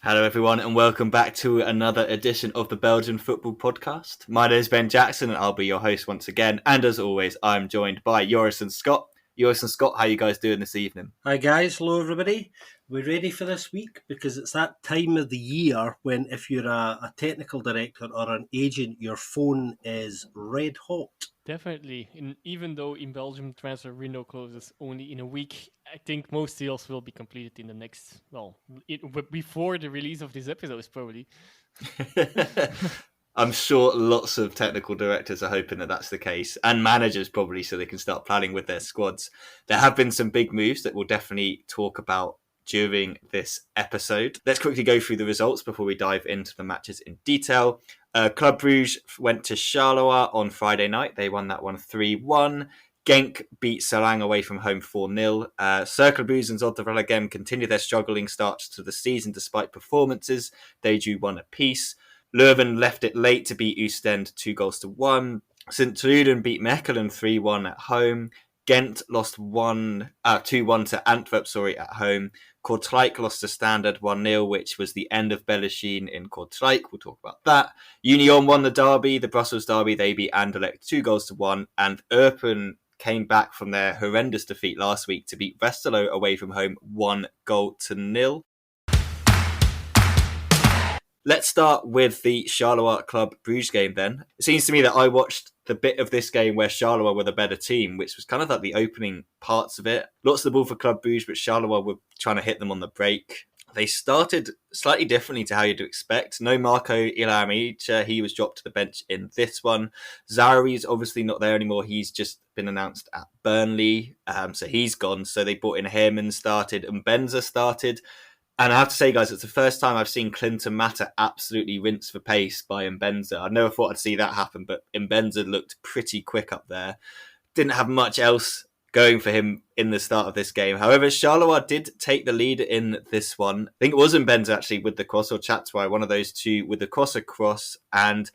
Hello everyone and welcome back to another edition of the Belgian Football Podcast. My name is Ben Jackson and I'll be your host once again. And as always, I'm joined by Joris and Scott. Joris and Scott, how are you guys doing this evening? Hi guys, hello everybody. We're ready for this week because it's that time of the year when if you're a technical director or an agent, your phone is red hot. Definitely. Even though in Belgium transfer window closes only in a week, I think most deals will be completed in the next, before the release of this episode, probably. I'm sure lots of technical directors are hoping that that's the case, and managers probably, so they can start planning with their squads. There have been some big moves that we'll definitely talk about during this episode. Let's quickly go through the results before we dive into the matches in detail. Club Brugge went to Charleroi on Friday night. They won that one 3-1. Genk beat Salang away from home 4-0. Cercle Bruges and Zuid Waregem continue their struggling starts to the season despite performances. They drew 1 apiece. Leuven left it late to beat Oostend 2-1. St. Truiden beat Mechelen 3-1 at home. Ghent lost 2-1 to Antwerp at home. Kortrijk lost to Standard 1-0, which was the end of Belgian in Kortrijk. We'll talk about that. Union won the derby, the Brussels derby. They beat Anderlecht 2-1. And Eupen came back from their horrendous defeat last week to beat Westerlo away from home 1-0. Let's start with the Charleroi Club Brugge game then. It seems to me that I watched the bit of this game where Charleroi were the better team, which was kind of like the opening parts of it. Lots of the ball for Club Brugge, but Charleroi were trying to hit them on the break. They started slightly differently to how you'd expect. No Marco Ilamicha, he was dropped to the bench in this one. Zahari's obviously not there anymore. He's just been announced at Burnley, so he's gone. So they brought in Herman started and Benza started. And I have to say, guys, it's the first time I've seen Clinton Mata absolutely rinse for pace by Mbenza. I never thought I'd see that happen, but Mbenza looked pretty quick up there. Didn't have much else going for him in the start of this game. However, Charleroi did take the lead in this one. I think it was Mbenza actually with the cross, or Chatswai, one of those two with the cross across. And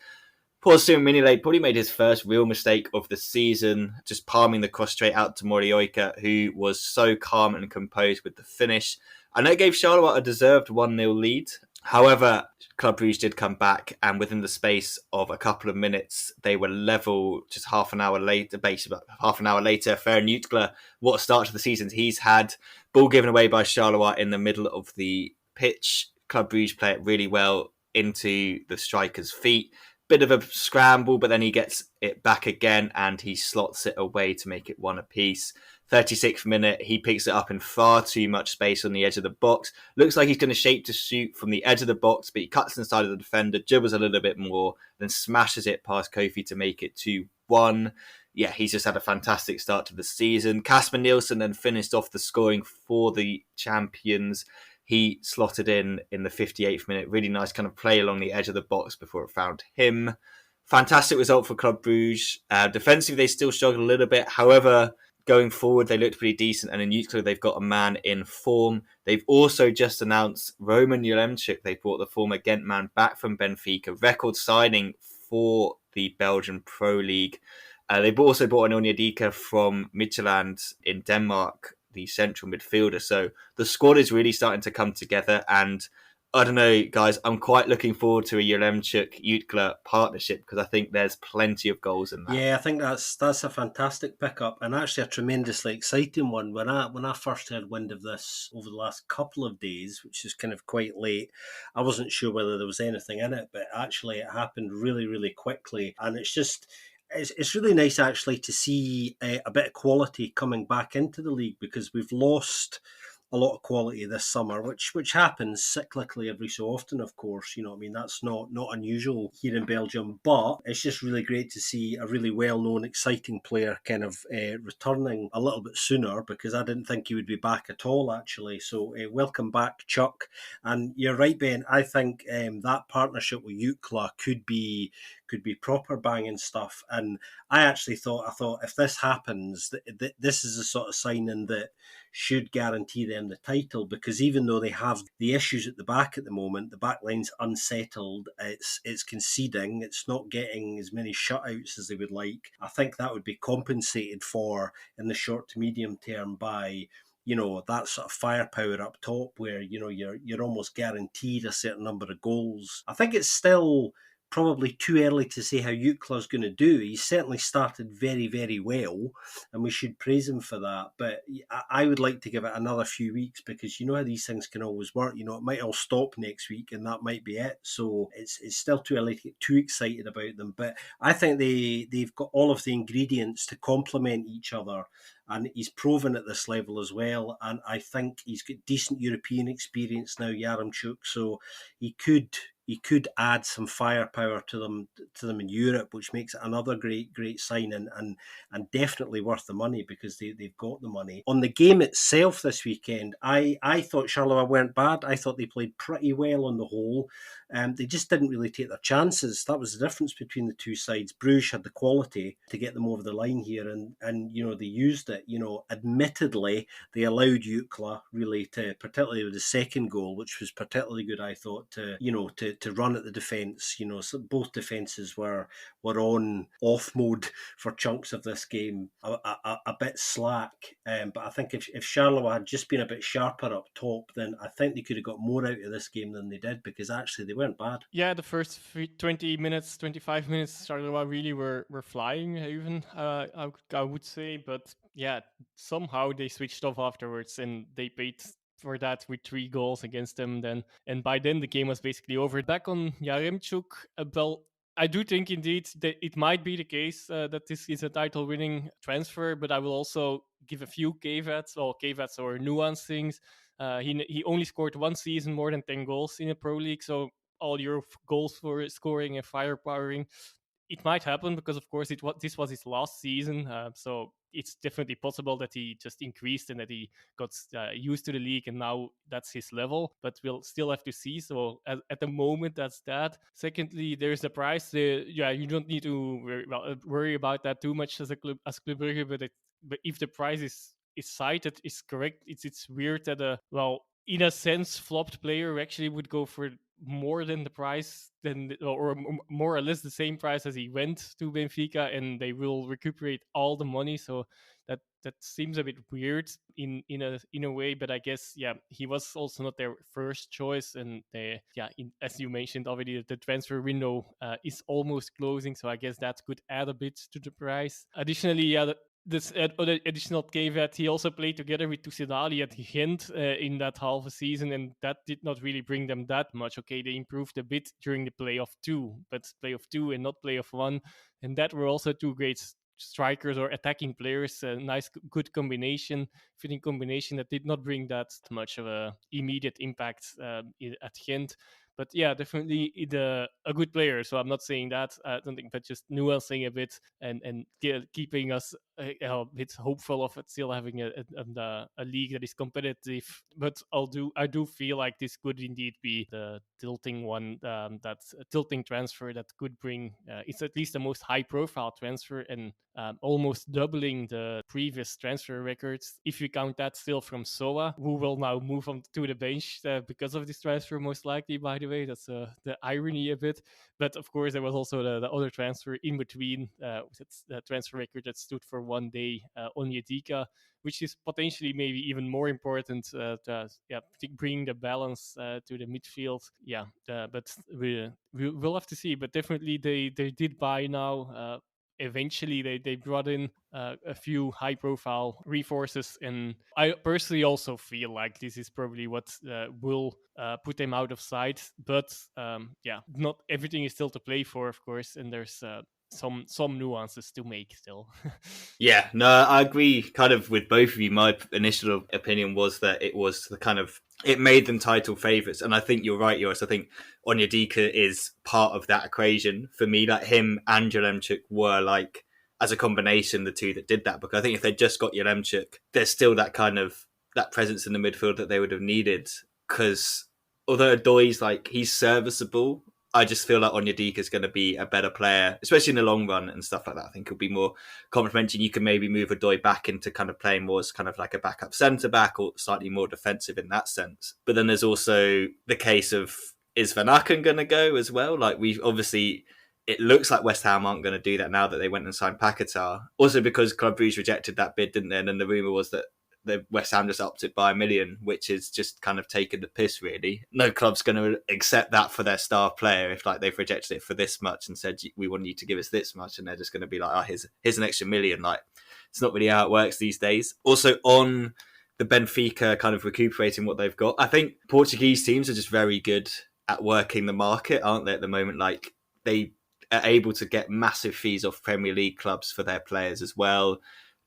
poor Simon Mignolet probably made his first real mistake of the season, just palming the cross straight out to Morioka, who was so calm and composed with the finish. And that gave Charleroi a deserved 1-0 lead. However, Club Brugge did come back, and within the space of a couple of minutes, they were level just half an hour later. Ferran Jutgler, what a start to the season he's had. Ball given away by Charleroi in the middle of the pitch. Club Brugge play it really well into the striker's feet. Bit of a scramble, but then he gets it back again and he slots it away to make it 1 apiece. 36th minute, he picks it up in far too much space on the edge of the box. Looks like he's going to shape to shoot from the edge of the box, but he cuts inside of the defender, dribbles a little bit more, then smashes it past Kofi to make it 2-1. Yeah, he's just had a fantastic start to the season. Kasper Nielsen then finished off the scoring for the champions. He slotted in the 58th minute. Really nice kind of play along the edge of the box before it found him. Fantastic result for Club Brugge. Defensively, they still struggled a little bit. However, going forward, they looked pretty decent. And in Utrecht, they've got a man in form. They've also just announced Roman Julemchuk. They brought the former Ghent man back from Benfica. Record signing for the Belgian Pro League. They've also brought an Onyedika from Midtjylland in Denmark, the central midfielder. So the squad is really starting to come together. And I don't know, guys, I'm quite looking forward to a Julemchuk-Jutgler partnership because I think there's plenty of goals in that. Yeah, I think that's a fantastic pickup and actually a tremendously exciting one. When I first heard wind of this over the last couple of days, which is kind of quite late, I wasn't sure whether there was anything in it, but actually it happened really, really quickly. And it's really nice actually to see a bit of quality coming back into the league because we've lost a lot of quality this summer, which happens cyclically every so often, of course. You know what I mean? That's not unusual here in Belgium, but it's just really great to see a really well-known, exciting player kind of returning a little bit sooner because I didn't think he would be back at all, actually. So welcome back, Chuck. And you're right, Ben. I think that partnership with Jutgler could be proper banging stuff. And I actually thought if this happens, this is the sort of signing that should guarantee them the title because even though they have the issues at the back at the moment, the back line's unsettled, it's conceding, it's not getting as many shutouts as they would like. I think that would be compensated for in the short to medium term by that sort of firepower up top where, you're almost guaranteed a certain number of goals. I think it's still probably too early to say how Jukla's going to do. He certainly started very, very well, and we should praise him for that. But I would like to give it another few weeks, because you know how these things can always work. It might all stop next week, and that might be it. So it's still too early to get too excited about them. But I think they've got all of the ingredients to complement each other. And he's proven at this level as well. And I think he's got decent European experience now, Yaremchuk. So he could add some firepower to them in Europe, which makes it another great signing, and definitely worth the money, because they've got the money. On the game itself this weekend, I thought Charleroi weren't bad. I thought they played pretty well on the whole. They just didn't really take their chances. That was the difference between the two sides. Bruges had the quality to get them over the line here, and they used it. Admittedly, they allowed Jukla really to, particularly with the second goal, which was particularly good, I thought, to run at the defence. So both defences were on off mode for chunks of this game, a bit slack. But I think if Charleroi had just been a bit sharper up top, then I think they could have got more out of this game than they did, because actually they weren't bad. Yeah, the first 20 minutes, 25 minutes, Charleroi really were flying, even, I would say. But yeah, somehow they switched off afterwards, and they paid for that with 3 goals against them then. And by then the game was basically over. Back on Yaremchuk, well, I do think indeed that it might be the case that this is a title-winning transfer, but I will also give a few caveats or nuancings. He only scored one season more than 10 goals in a pro league, so all your goals for scoring and firepowering, it might happen, because of course this was his last season, so it's definitely possible that he just increased and that he got used to the league, and now that's his level. But we'll still have to see. So at the moment, that's that. Secondly, there's the price. You don't need to worry about that too much as Club Brugge, but if the price is cited is correct, it's weird that in a sense, flopped player actually would go for more than the price, or more or less the same price as he went to Benfica, and they will recuperate all the money. So that seems a bit weird in a way, but I guess he was also not their first choice, and as you mentioned already, the transfer window is almost closing, so I guess that could add a bit to the price. Additionally, this other additional caveat, he also played together with Tusenali at Gent in that half a season, and that did not really bring them that much. Okay, they improved a bit during the playoff 2, but playoff 2 and not playoff 1, and that were also 2 great strikers or attacking players. A nice, good combination, fitting combination that did not bring that much of a immediate impact at Gent. But yeah, definitely a good player. So I'm not saying that. I don't think, but just nuancing a bit and keeping us a bit hopeful of it still having a league that is competitive. But I do feel like this could indeed be the tilting one, that's a tilting transfer that could bring. It's at least the most high-profile transfer, and almost doubling the previous transfer records. If you count that still from Soa, who will now move on to the bench because of this transfer, most likely. By the way, that's the irony a bit. But of course, there was also the other transfer in between. That's the transfer record that stood for 1 day, Onyedika, which is potentially maybe even more important to bring the balance to the midfield. But we'll have to see. But definitely they did buy now. Eventually, they brought in a few high-profile reinforces, and I personally also feel like this is probably what will put them out of sight. But not everything is still to play for, of course, and there's some nuances to make still. Yeah, no, I agree kind of with both of you. My initial opinion was that it was the kind of, it made them title favourites. And I think you're right, Joris. I think Onyedika is part of that equation. For me, like him and Yaremchuk were like, as a combination, the two that did that. Because I think if they'd just got Yaremchuk, there's still that kind of, that presence in the midfield that they would have needed. Because although Doy's like, he's serviceable, I just feel like Onyedika is going to be a better player, especially in the long run and stuff like that. I think he'll be more complementary. You can maybe move Adoy back into kind of playing more as kind of like a backup centre-back or slightly more defensive in that sense. But then there's also the case of, is Van Aken going to go as well? Like it looks like West Ham aren't going to do that now that they went and signed Paquetá. Also because Club Brugge rejected that bid, didn't they? And then the rumour was that the West Ham just upped it by $1 million, which is just kind of taken the piss, really. No club's going to accept that for their star player if like they've rejected it for this much and said, we want you to give us this much, and they're just going to be like, oh, here's an extra $1 million. Like, it's not really how it works these days. Also, on the Benfica kind of recuperating what they've got, I think Portuguese teams are just very good at working the market, aren't they, at the moment? Like, they are able to get massive fees off Premier League clubs for their players as well.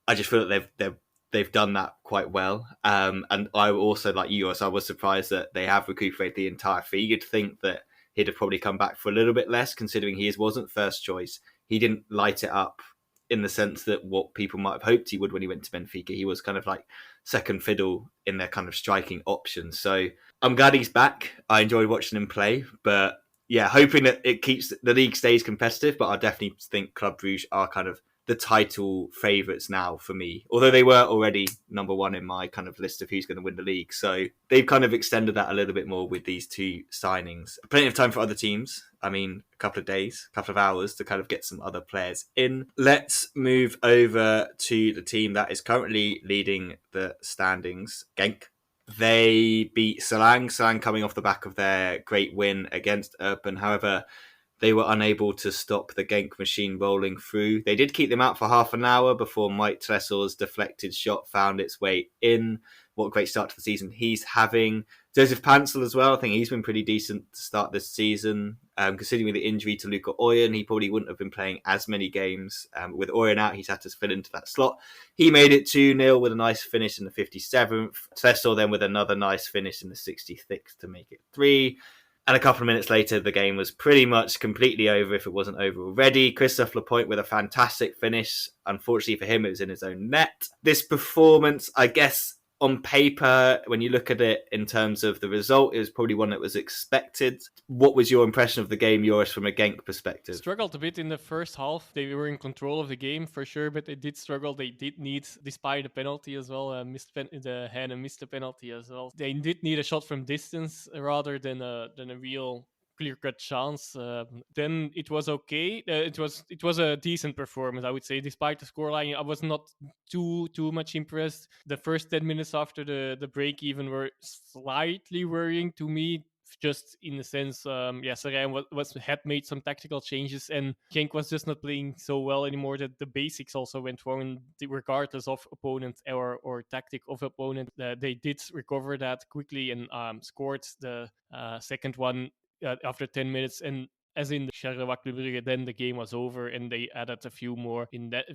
I just feel that they've done that quite well. And I also, like you, I was surprised that they have recuperated the entire fee. You'd think that he'd have probably come back for a little bit less, considering he wasn't first choice. He didn't light it up in the sense that what people might have hoped he would when he went to Benfica. He was kind of like second fiddle in their kind of striking options. So I'm glad he's back. I enjoyed watching him play, but yeah, hoping that it keeps the league stays competitive. But I definitely think Club Brugge are kind of the title favourites now for me, although they were already number one in my kind of list of who's going to win the league. So they've kind of extended that a little bit more with these two signings. Plenty of time for other teams. I mean, a couple of days, a couple of hours to kind of get some other players in. Let's move over to the team that is currently leading the standings, Genk. They beat Selang coming off the back of their great win against Urban. However, they were unable to stop the Genk machine rolling through. They did keep them out for half an hour before Mike Tressel's deflected shot found its way in. What a great start to the season he's having. Joseph Pansel as well. I think he's been pretty decent to start this season. Considering the injury to Luca Oyen, he probably wouldn't have been playing as many games. With Oyen out, he's had to fill into that slot. He made it 2-0 with a nice finish in the 57th. Tressel then with another nice finish in the 66th to make it 3. And a couple of minutes later, the game was pretty much completely over if it wasn't over already. Christophe Lapointe with a fantastic finish. Unfortunately for him, it was in his own net. This performance, I guess, on paper, when you look at it in terms of the result, it was probably one that was expected. What was your impression of the game, Joris, from a Genk perspective? Struggled a bit in the first half. They were in control of the game for sure, but they did struggle. They did need, despite the penalty as well, the Heine missed the penalty as well. They did need a shot from distance rather than a real clear-cut chance. Then it was okay. It was a decent performance, I would say, despite the scoreline. I was not too much impressed. The first 10 minutes after the break even were slightly worrying to me, just in the sense, Serijn had made some tactical changes, and Genk was just not playing so well anymore that the basics also went wrong, regardless of opponent or tactic of opponent. They did recover that quickly and scored the second one after 10 minutes, and as in the Charleroi Club Brugge, then the game was over and they added a few more in that.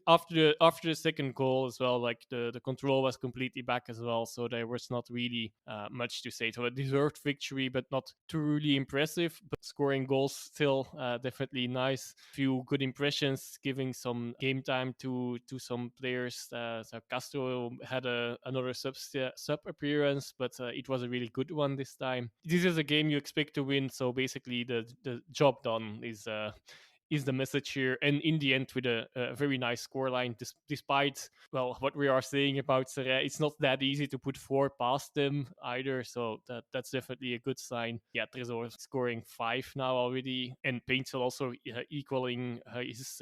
After the second goal as well, like the control was completely back as well, so there was not really much to say. So a deserved victory, but not truly impressive. But scoring goals still definitely nice. Few good impressions, giving some game time to some players. So Castro had another sub appearance, but it was a really good one this time. This is a game you expect to win, so basically the job done is the message here. And in the end, with a very nice scoreline, despite what we are saying about Serijn, it's not that easy to put 4 past them either, so that's definitely a good sign. Yeah, Tresor scoring 5 now already, and Paintsel also equaling his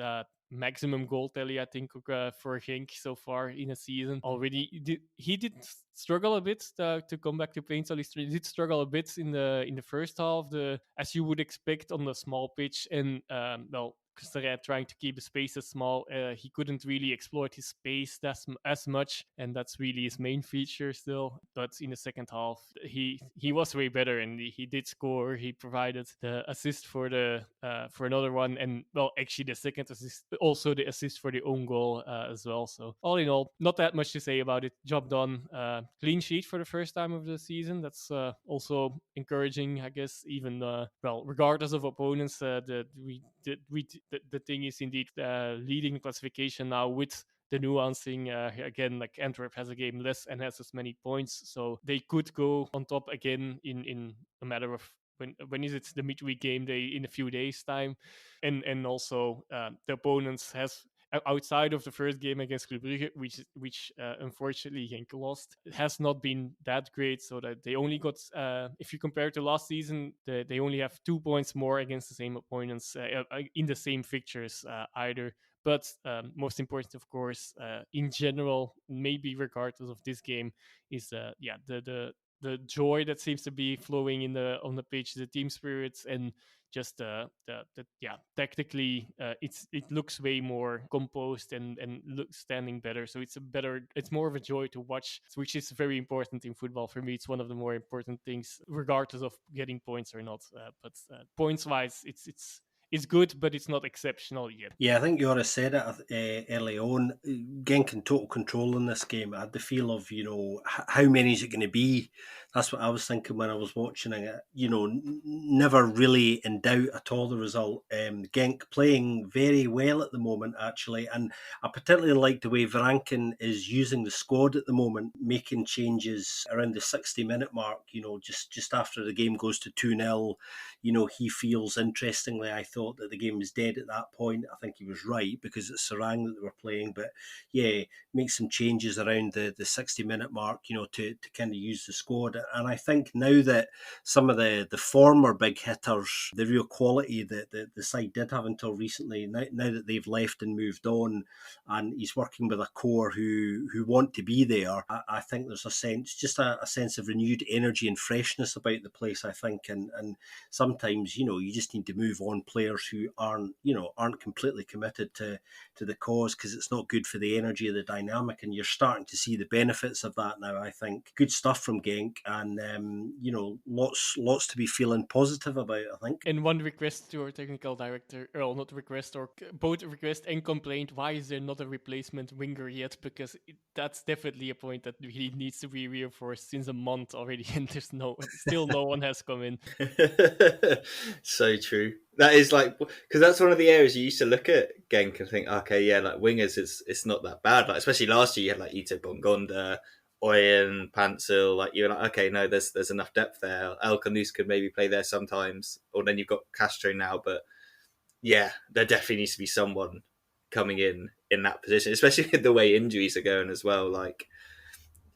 maximum goal tally, I think, for Genk so far in a season already. He did struggle a bit to come back to Paintsel. He did struggle a bit in the first half, as you would expect on the small pitch, and Serijn trying to keep the spaces small. He couldn't really exploit his space as much, and that's really his main feature still. But in the second half, he was way better, and he did score. He provided the assist for another one, and actually the second assist, also the assist for the own goal as well. So all in all, not that much to say about it. Job done. Clean sheet for the first time of the season. That's also encouraging, I guess. Even regardless of opponents, the thing is indeed leading classification now with the nuancing. Again, like Antwerp has a game less and has as many points, so they could go on top again in a matter of when is it, the midweek game day in a few days time. And also the opponents has, outside of the first game against Club Brugge, which unfortunately Genk lost, it has not been that great. So that they only got, if you compare to last season, they only have 2 points more against the same opponents in the same fixtures either. But most important, of course, in general, maybe regardless of this game, is the joy that seems to be flowing on the pitch, the team spirits, and just tactically, it looks way more composed and looks standing better. So it's more of a joy to watch, which is very important in football. For me, it's one of the more important things, regardless of getting points or not. But points wise, it's good, but it's not exceptional yet. Yeah, I think Joris said it early on. Genk in total control in this game. I had the feel of, how many is it going to be? That's what I was thinking when I was watching it. Never really in doubt at all the result. Genk playing very well at the moment, actually. And I particularly like the way Varankin is using the squad at the moment, making changes around the 60-minute mark, just after the game goes to 2-0. He feels, interestingly, I thought that the game was dead at that point. I think he was right because it's Sarang that they were playing. But yeah, make some changes around the 60-minute mark, to kind of use the squad. And I think now that some of the former big hitters, the real quality that the side did have until recently, now that they've left and moved on, and he's working with a core who want to be there, I think there's a sense of renewed energy and freshness about the place, I think. And sometimes, you just need to move on players who aren't completely committed to the cause, because it's not good for the energy of the dynamic. And you're starting to see the benefits of that now, I think. Good stuff from Genk, and lots to be feeling positive about, I think. And one request to our technical director, or not request, or both request and complaint: why is there not a replacement winger yet? Because that's definitely a point that really needs to be reinforced since a month already, and there's still no one has come in. So true. That is because that's one of the areas you used to look at Genk and think, okay, yeah, like wingers, it's not that bad. Like especially last year, you had Ito Bongonda, Oyen, Pansil. You're like, okay, no, there's enough depth there. El Khanous could maybe play there sometimes, or then you've got Castro now. But yeah, there definitely needs to be someone coming in that position, especially with the way injuries are going as well. Like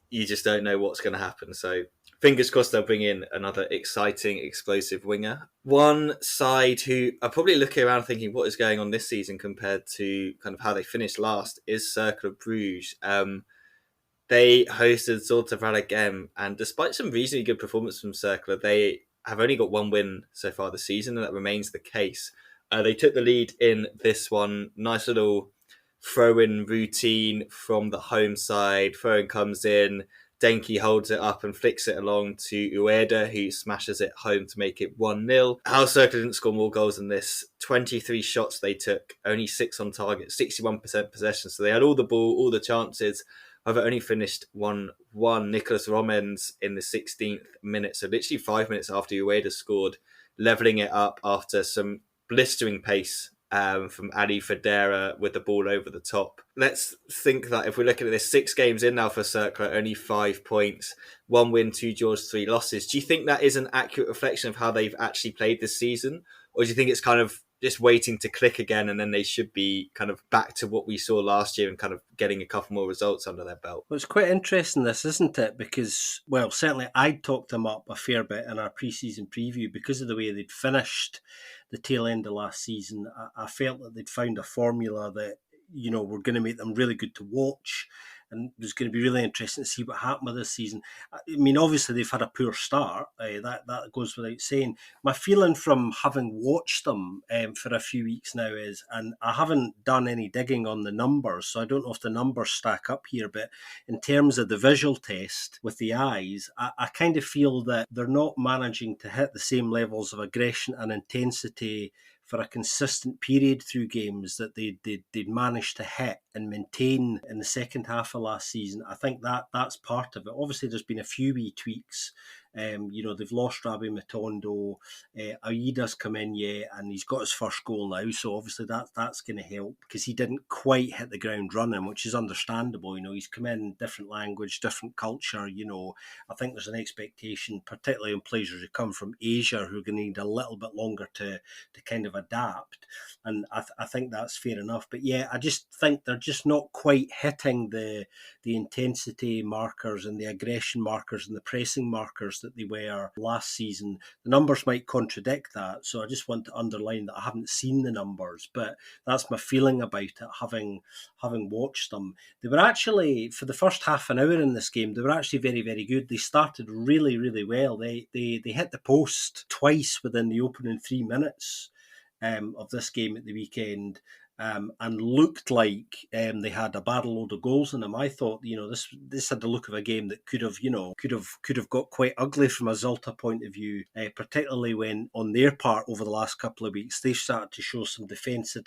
you just don't know what's going to happen. So fingers crossed they'll bring in another exciting, explosive winger. One side who are probably looking around thinking what is going on this season compared to kind of how they finished last is Cercle Bruges. They hosted Zorta Varegem, and despite some reasonably good performance from Cercle, they have only got one win so far this season, and that remains the case. They took the lead in this one. Nice little throw-in routine from the home side. Throw-in comes in. Denki holds it up and flicks it along to Ueda, who smashes it home to make it 1-0. Al Cercle didn't score more goals than this. 23 shots they took, only 6 on target, 61% possession. So they had all the ball, all the chances. However, only finished 1-1. Nicolas Romens in the 16th minute, so literally 5 minutes after Ueda scored, levelling it up after some blistering pace from Ali Federa with the ball over the top. Let's think that if we're looking at this, 6 games in now for Cercle, only 5 points, 1 win, 2 draws, 3 losses. Do you think that is an accurate reflection of how they've actually played this season? Or do you think it's kind of just waiting to click again and then they should be kind of back to what we saw last year and kind of getting a couple more results under their belt? Well, it's quite interesting this, isn't it? Because, well, certainly I'd talked them up a fair bit in our pre-season preview because of the way they'd finished the tail end of last season. I felt that they'd found a formula that, were going to make them really good to watch, and it was going to be really interesting to see what happened with this season. I mean, obviously they've had a poor start. That goes without saying. My feeling from having watched them for a few weeks now is, and I haven't done any digging on the numbers, so I don't know if the numbers stack up here, but in terms of the visual test with the eyes, I kind of feel that they're not managing to hit the same levels of aggression and intensity for a consistent period through games that they'd managed to hit and maintain in the second half of last season. I think that's part of it. Obviously, there's been a few wee tweaks. They've lost Rabbi Matondo. Aida's come in, and he's got his first goal now. So obviously that's going to help because he didn't quite hit the ground running, which is understandable. He's come in, different language, different culture. I think there's an expectation, particularly in players who come from Asia, who are going to need a little bit longer to kind of adapt. And I think that's fair enough. But yeah, I just think they're just not quite hitting the intensity markers and the aggression markers and the pressing markers that they were last season. The numbers might contradict that, so I just want to underline that I haven't seen the numbers, but that's my feeling about it, having watched them. They were actually, for the first half an hour in this game, they were actually very, very good. They started really, really well. They hit the post twice within the opening 3 minutes of this game at the weekend. And looked like they had a bad load of goals in them. I thought, this had the look of a game that could have got quite ugly from a Zolta point of view, particularly when on their part over the last couple of weeks they started to show some defensive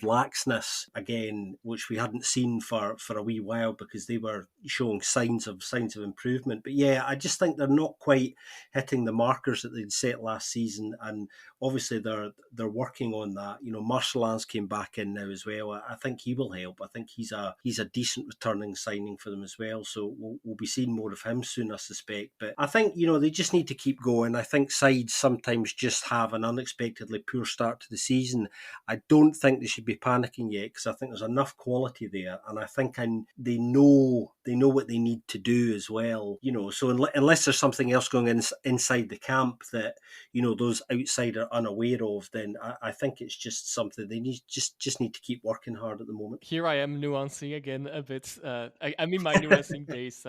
laxness again, which we hadn't seen for a wee while because they were showing signs of improvement. But yeah, I just think they're not quite hitting the markers that they'd set last season, and obviously they're working on that. Marcelin's came back in now as well. I think he will help. I think he's a decent returning signing for them as well. So we'll be seeing more of him soon, I suspect. But I think, they just need to keep going. I think sides sometimes just have an unexpectedly poor start to the season. I don't think they should be panicking yet because I think there's enough quality there, and I think they know what they need to do as well. So unless there's something else going inside the camp that those outside are unaware of, then I think it's just something they just need to keep working hard at the moment. Here I am nuancing again a bit. I'm in my nuancing days.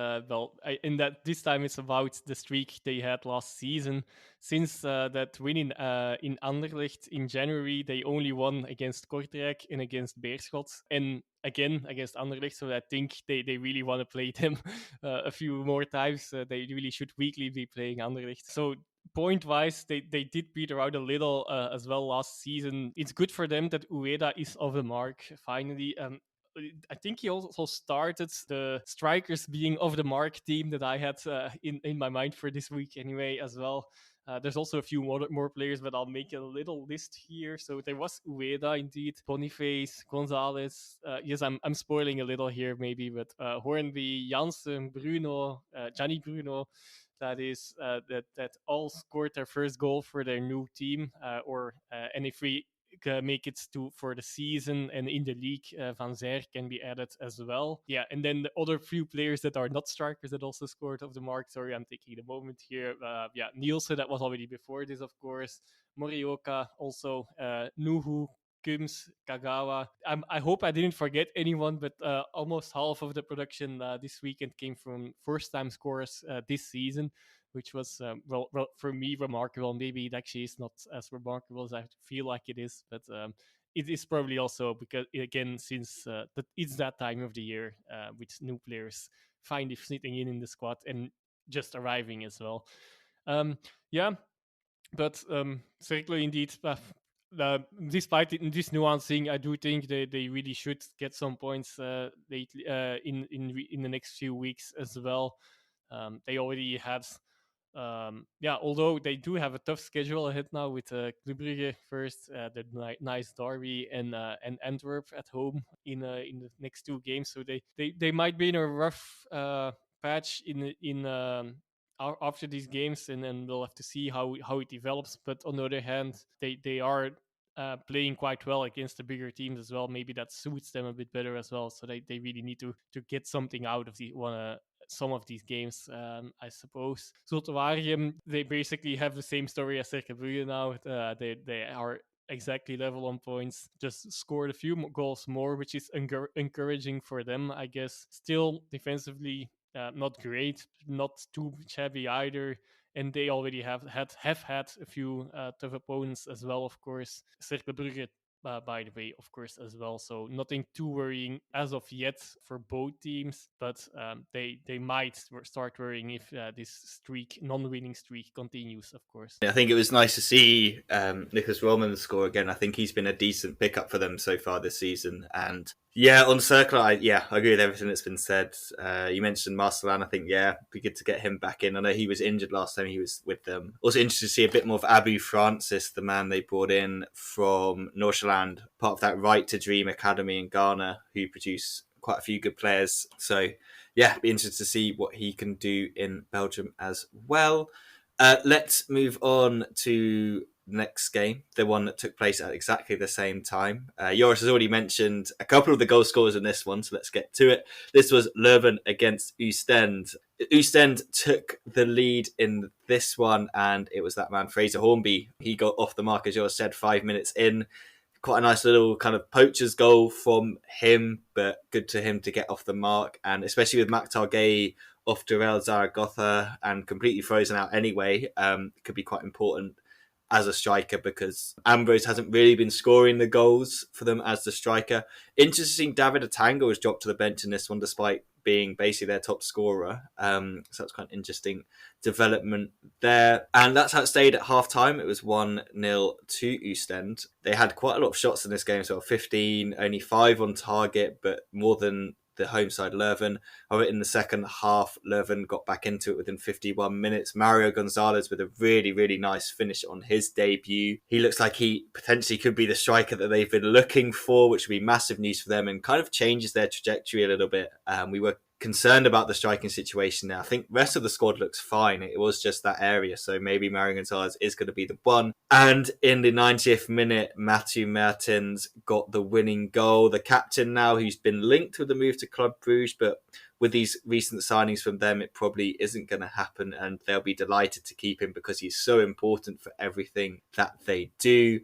In that this time it's about the streak they had last season. Since that win in Anderlecht in January, they only won against Kortrijk and against Beerschot, and again against Anderlecht. So I think they really want to play them a few more times. They really should weekly be playing Anderlecht. So point-wise, they did beat around a little as well last season. It's good for them that Ueda is off the mark finally. I think he also started the strikers being off the mark team that I had in my mind for this week anyway as well. There's also a few more players, but I'll make a little list here. So there was Ueda indeed, Boniface, Gonzalez. Yes, I'm spoiling a little here maybe, but Hornby, Janssen, Bruno, Gianni Bruno. That all scored their first goal for their new team, and if we make it for the season and in the league, Van Zer can be added as well. Yeah, and then the other few players that are not strikers that also scored off the mark. Sorry, I'm taking the moment here. Nielsen, that was already before this, of course. Morioka, also Nuhu, Kums, Kagawa. I hope I didn't forget anyone, but almost half of the production this weekend came from first-time scorers this season, which was, well, for me, remarkable. Maybe it actually is not as remarkable as I feel like it is, but it is probably also because, again, since it's that time of the year with new players finally sitting in the squad and just arriving as well. But certainly indeed, despite this nuancing, I do think they really should get some points lately in the next few weeks as well. They already had, although they do have a tough schedule ahead now with Club Brugge first, the nice derby, and Antwerp at home in the next two games. So they might be in a rough patch after these games, and then we'll have to see how it develops. But on the other hand, they are playing quite well against the bigger teams as well. Maybe that suits them a bit better as well. So they really need to get something out of some of these games, I suppose. Zultuarium, they basically have the same story as Cercle Brugge now. They are exactly level on points, just scored a few goals more, which is encouraging for them, I guess. Still defensively not great, not too shabby either, and they already have had a few tough opponents as well, of course. Cercle Brugge, by the way, of course, as well. So nothing too worrying as of yet for both teams, but they might start worrying if this non-winning streak continues, of course. I think it was nice to see Nicholas Roman score again. I think he's been a decent pickup for them so far this season. And on Circle, I agree with everything that's been said. You mentioned Marcelin. I think, it'd be good to get him back in. I know he was injured last time he was with them. Also interested to see a bit more of Abu Francis, the man they brought in from Nordsjælland, part of that Right to Dream Academy in Ghana, who produce quite a few good players. So, be interested to see what he can do in Belgium as well. Let's move on to next game, the one that took place at exactly the same time. Joris has already mentioned a couple of the goal scorers in this one, so let's get to it. This was Leuven against Oostend. Oostend took the lead in this one, and it was that man, Fraser Hornby. He got off the mark, as Joris said, 5 minutes in. Quite a nice little kind of poacher's goal from him, but good to him to get off the mark. And especially with Mac Targay off Durrell Zaragoza and completely frozen out anyway, could be quite important as a striker because Ambrose hasn't really been scoring the goals for them as the striker. Interesting, David Atanga was dropped to the bench in this one despite being basically their top scorer. So that's quite an interesting development there. And that's how it stayed at half time. It was 1-0 to Oostend. They had quite a lot of shots in this game, so 15, only 5 on target, but more than the home side Leuven. However, in the second half, Leuven got back into it within 51 minutes. Mario Gonzalez with a really, really nice finish on his debut. He looks like he potentially could be the striker that they've been looking for, which would be massive news for them and kind of changes their trajectory a little bit. We were concerned about the striking situation now. I think the rest of the squad looks fine. It was just that area. So maybe Mario Gonzalez is going to be the one. And in the 90th minute, Matthew Mertens got the winning goal. The captain now, who's been linked with the move to Club Brugge, but with these recent signings from them, it probably isn't going to happen, and they'll be delighted to keep him because he's so important for everything that they do.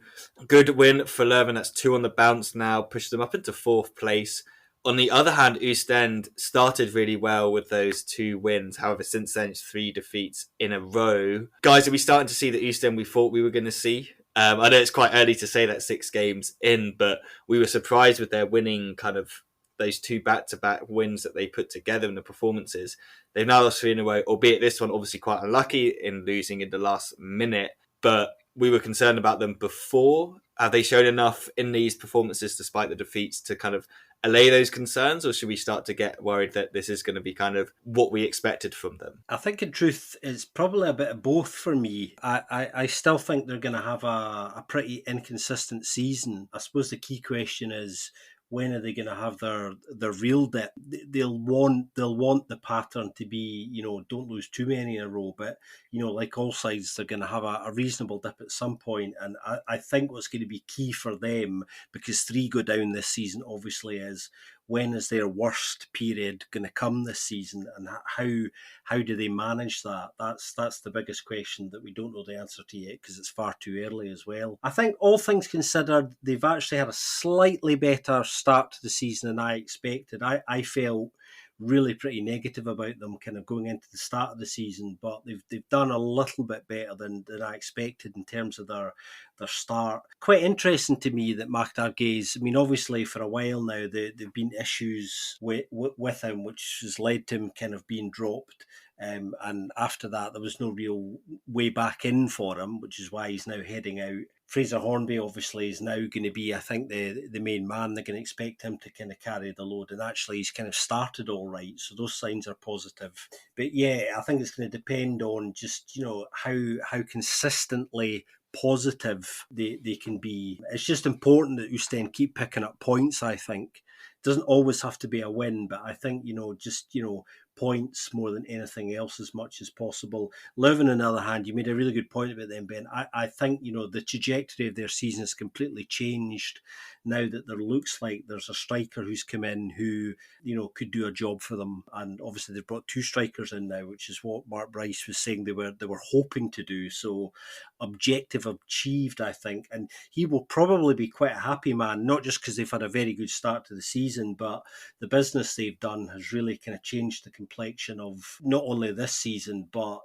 Good win for Leuven. That's 2 on the bounce now, pushed them up into 4th place. On the other hand, Oostend started really well with those 2 wins. However, since then, it's 3 defeats in a row. Guys, are we starting to see the Oostend we thought we were going to see? I know it's quite early to say that 6 games in, but we were surprised with their winning kind of those 2 back-to-back wins that they put together in the performances. They've now lost 3 in a row, albeit this one obviously quite unlucky in losing in the last minute, but we were concerned about them before. Have they shown enough in these performances despite the defeats to kind of allay those concerns, or should we start to get worried that this is going to be kind of what we expected from them? I think in truth it's probably a bit of both for me. I still think they're going to have a pretty inconsistent season. I suppose the key question is, when are they going to have their real dip? They'll want the pattern to be, don't lose too many in a row. But, like all sides, they're going to have a reasonable dip at some point. And I think what's going to be key for them, because 3 go down this season, obviously, is when is their worst period going to come this season, and how do they manage that? That's the biggest question that we don't know the answer to yet, because it's far too early as well. I think all things considered, they've actually had a slightly better start to the season than I expected. I felt really pretty negative about them kind of going into the start of the season, but they've done a little bit better than I expected in terms of their start. Quite interesting to me that Marc Dargues, obviously for a while now there've been issues with him, which has led to him kind of being dropped. And after that, there was no real way back in for him, which is why he's now heading out. Fraser Hornby obviously is now going to be, I think, the main man. They're going to expect him to kind of carry the load, and actually he's kind of started all right, so those signs are positive. But yeah, I think it's going to depend on just, how consistently positive they can be. It's just important that Oostend keep picking up points, I think. It doesn't always have to be a win, but I think, points more than anything else as much as possible. Leuven, on the other hand, you made a really good point about them, Ben. I think, the trajectory of their season has completely changed now that there looks like there's a striker who's come in who, could do a job for them. And obviously they've brought 2 strikers in now, which is what Mark Bryce was saying they were hoping to do. So objective achieved, I think. And he will probably be quite a happy man, not just because they've had a very good start to the season, but the business they've done has really kind of changed the complexion of not only this season, but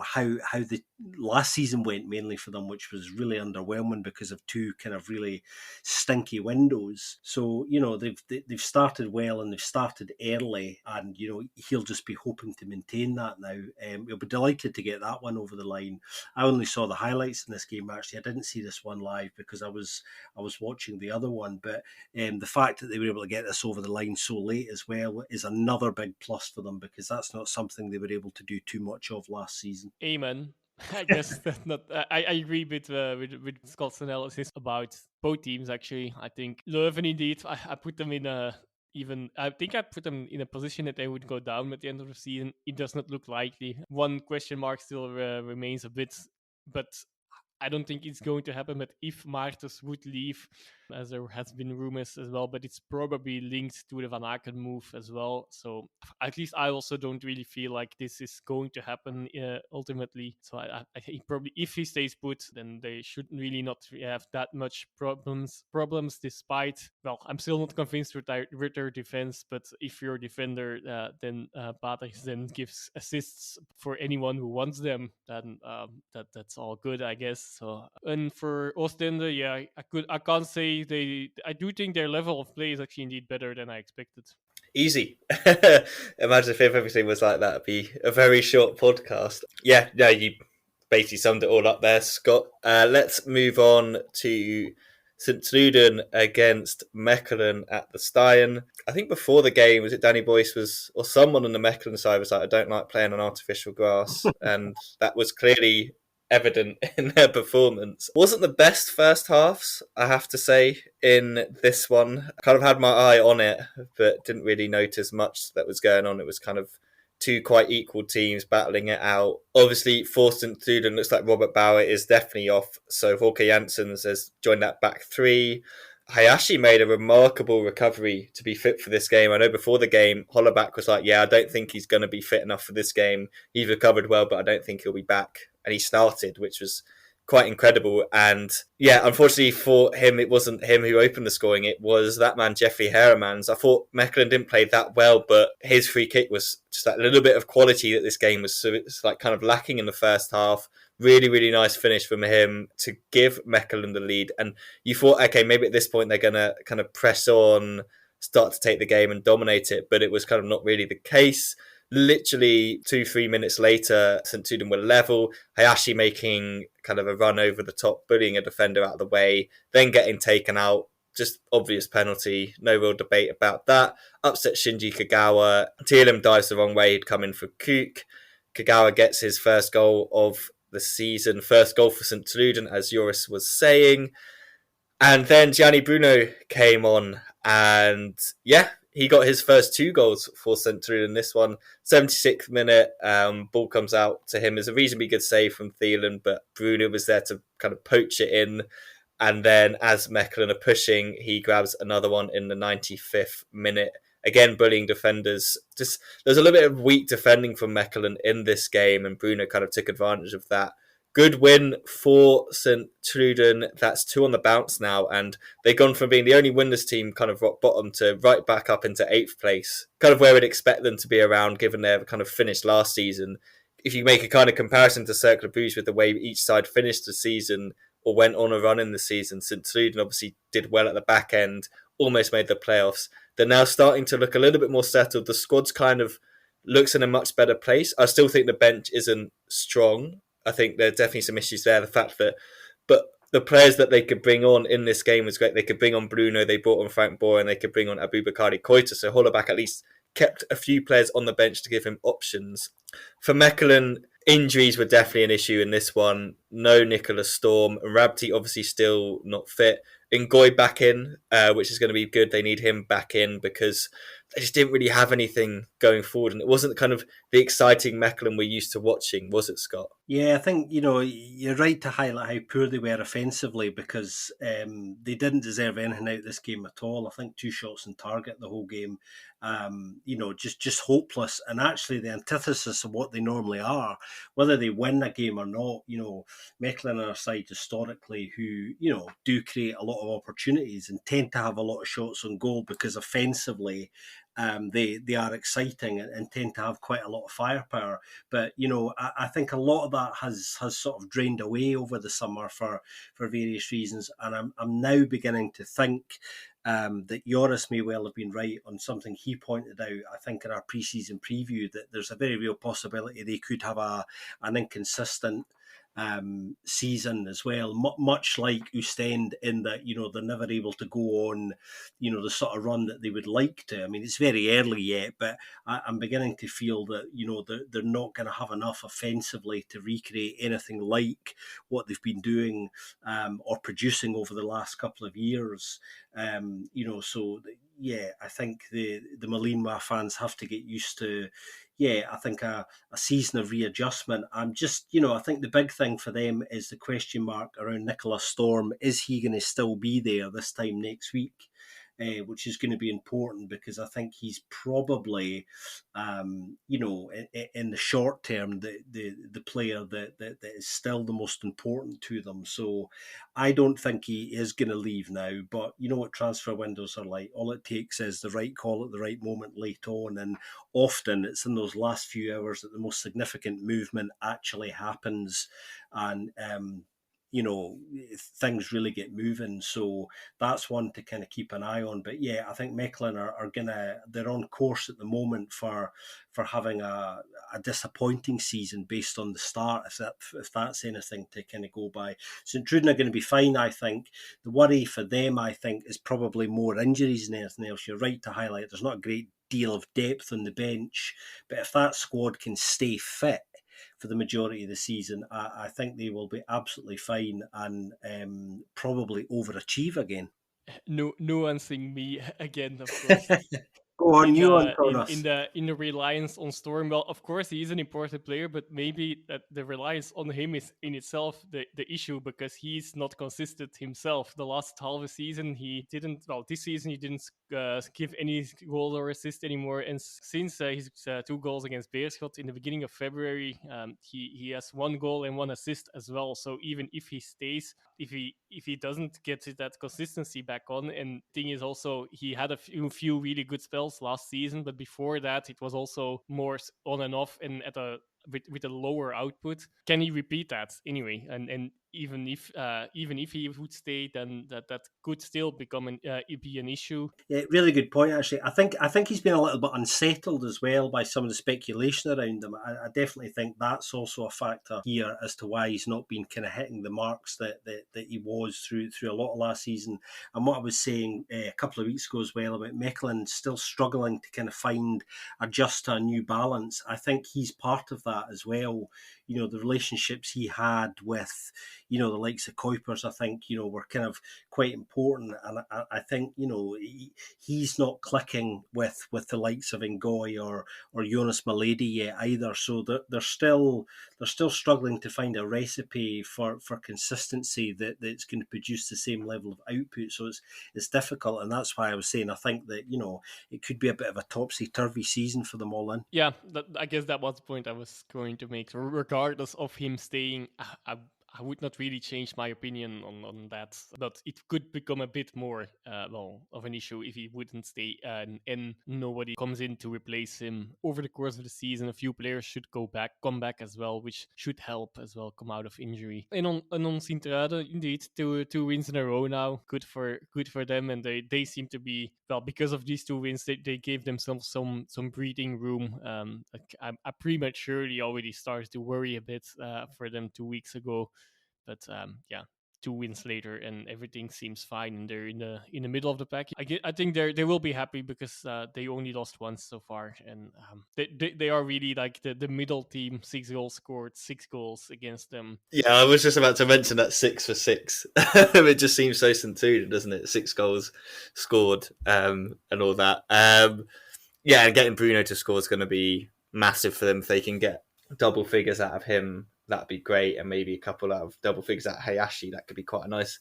how the last season went mainly for them, which was really underwhelming because of 2 kind of really stinky windows. So they've started well and they've started early, and he'll just be hoping to maintain that now. He'll be delighted to get that one over the line. I only saw the highlights in this game, actually. I didn't see this one live because I was watching the other one, but the fact that they were able to get this over the line so late as well is another big plus for them, because that's not something they were able to do too much of last season. Amen. I guess that's not. I agree with Scott's analysis about both teams. Actually, I think Leuven indeed. I put them in a even. I think I put them in a position that they would go down at the end of the season. It does not look likely. One question mark still remains a bit, but I don't think it's going to happen, but if Martens would leave, as there has been rumors as well, but it's probably linked to the Van Aken move as well. So at least I also don't really feel like this is going to happen ultimately. So I think probably if he stays put, then they should really not have that much problems. Despite, well, I'm still not convinced with their defense, but if you're a defender, then Patrick then gives assists for anyone who wants them, then that's all good, I guess. So, and for Ostende, yeah, I can't say I do think their level of play is actually indeed better than I expected. Easy. Imagine if everything was like that. It'd be a very short podcast. Yeah, no, you basically summed it all up there, Scott. Let's move on to St. Truden against Mechelen at the Stein. I think before the game, was it Danny Boyce or someone on the Mechelen side was like, I don't like playing on artificial grass. And that was clearly evident in their performance. Wasn't the best first halves, I have to say, in this one. I kind of had my eye on it, but didn't really notice much that was going on. It was kind of two quite equal teams battling it out. Obviously, for St. Truden, looks like Robert Bauer is definitely off, so Volker Janssens has joined that back three. Hayashi made a remarkable recovery to be fit for this game. I know before the game, Hollerback was like, I don't think he's going to be fit enough for this game. He's recovered well, but I don't think he'll be back. And he started, which was quite incredible. And unfortunately for him, it wasn't him who opened the scoring. It was that man, Jeffrey Heremans. I thought Mechelen didn't play that well, but his free kick was just that little bit of quality that this game was. So it's like kind of lacking in the first half. Really, really nice finish from him to give Mechelen the lead. And you thought, okay, maybe at this point they're going to kind of press on, start to take the game and dominate it. But it was kind of not really the case. Literally 2-3 minutes later, St. Truden were level. Hayashi making kind of a run over the top, bullying a defender out of the way, then getting taken out. Just obvious penalty, no real debate about that. Upset Shinji Kagawa. TLM dives the wrong way, he'd come in for Kook. Kagawa gets his first goal of the season, first goal for St. Truden, as Joris was saying. And then Gianni Bruno came on, and he got his first 2 goals for St. Truden. This one, 76th minute, ball comes out to him. It's a reasonably good save from Thielen, but Bruno was there to kind of poach it in. And then as Mechelen are pushing, he grabs another one in the 95th minute. Again, bullying defenders. Just there's a little bit of weak defending from Mechelen in this game, and Bruno kind of took advantage of that. Good win for St. Truden. That's 2 on the bounce now, and they've gone from being the only winless team kind of rock bottom to right back up into 8th place, kind of where we'd expect them to be around given their kind of finish last season. If you make a kind of comparison to Cercle Bruges with the way each side finished the season or went on a run in the season, St. Truden obviously did well at the back end, almost made the playoffs. They're now starting to look a little bit more settled. The squad's kind of looks in a much better place. I still think the bench isn't strong. I think there are definitely some issues there. The fact that, but the players that they could bring on in this game was great. They could bring on Bruno, they brought on Frank Boer, and they could bring on Aboubakari Koita. So Hollerback at least kept a few players on the bench to give him options. For Mechelen, injuries were definitely an issue in this one. No Nicholas Storm. Rabti obviously still not fit. Ngoy back in, which is going to be good. They need him back in because they just didn't really have anything going forward. And it wasn't kind of the exciting Mechelen we're used to watching, was it, Scott? Yeah, I think, you're right to highlight how poor they were offensively because they didn't deserve anything out of this game at all. I think 2 shots on target the whole game. Just hopeless, and actually the antithesis of what they normally are, whether they win a game or not. Mechelen are a side historically who, do create a lot of opportunities and tend to have a lot of shots on goal because offensively they are exciting and tend to have quite a lot of firepower. But, I think a lot of that has sort of drained away over the summer for various reasons. And I'm now beginning to think that Joris may well have been right on something he pointed out, I think, in our pre-season preview, that there's a very real possibility they could have an inconsistent season as well, much like Ostend, in that they're never able to go on the sort of run that they would like to. I mean, it's very early yet, but I'm beginning to feel that they're not going to have enough offensively to recreate anything like what they've been doing or producing over the last couple of years. So yeah, I think the Malinois fans have to get used to. Yeah, I think a season of readjustment. I'm just, I think the big thing for them is the question mark around Nicholas Storm. Is he going to still be there this time next week? Which is going to be important because I think he's probably, in the short term, the player that is still the most important to them. So I don't think he is going to leave now. But you know what transfer windows are like. All it takes is the right call at the right moment late on. And often it's in those last few hours that the most significant movement actually happens. And, things really get moving. So that's one to kind of keep an eye on. But yeah, I think Mechelen they're on course at the moment for having a disappointing season based on the start, if that's anything to kind of go by. St Truden are going to be fine, I think. The worry for them, I think, is probably more injuries than anything else. You're right to highlight there's not a great deal of depth on the bench, but if that squad can stay fit for the majority of the season, I think they will be absolutely fine and probably overachieve again. Nuancing me again, of course. Go on, you on in the reliance on Storm. Well, of course he is an important player, but maybe that the reliance on him is in itself the issue because he's not consistent himself. The last half a season he didn't. Well, this season he didn't give any goal or assist anymore. And since his 2 goals against Beerschot in the beginning of February, he has 1 goal and 1 assist as well. So even if he stays, if he doesn't get that consistency back on, and thing is also he had a few really good spells last season, but before that it was also more on and off and with a lower output. Can he repeat that anyway? And even if he would stay, then that could still become be an issue. Yeah, really good point. Actually, I think he's been a little bit unsettled as well by some of the speculation around him. I definitely think that's also a factor here as to why he's not been kind of hitting the marks that he was through a lot of last season. And what I was saying a couple of weeks ago as well about Mechelen still struggling to kind of adjust to a new balance. I think he's part of that as well. The relationships he had with, the likes of Kuipers, I think, were kind of quite important. And I think, he's not clicking with the likes of Ngoy or Jonas Malady yet either. So they're still struggling to find a recipe for consistency that's going to produce the same level of output. So it's difficult. And that's why I was saying I think that, it could be a bit of a topsy-turvy season for them all in. Yeah, I guess that was the point I was going to make. Regardless of him staying, I would not really change my opinion on that, but it could become a bit more of an issue if he wouldn't stay and nobody comes in to replace him over the course of the season. A few players should come back as well, which should help as well come out of injury. And on Sint-Truiden, indeed, two wins in a row now. Good for them, and they seem to be, well, because of these 2 wins, they gave themselves some breathing room. I prematurely already started to worry a bit for them 2 weeks ago. But 2 wins later and everything seems fine, and they're in the middle of the pack. I think they will be happy because they only lost once so far, and they are really like the middle team. 6 goals scored, 6 goals against them. Yeah, I was just about to mention that 6 for 6. It just seems so Sint-Truiden, doesn't it? 6 goals scored and all that. And getting Bruno to score is going to be massive for them. If they can get double figures out of him, that'd be great, and maybe a couple out of double figures out of Hayashi. That could be quite a nice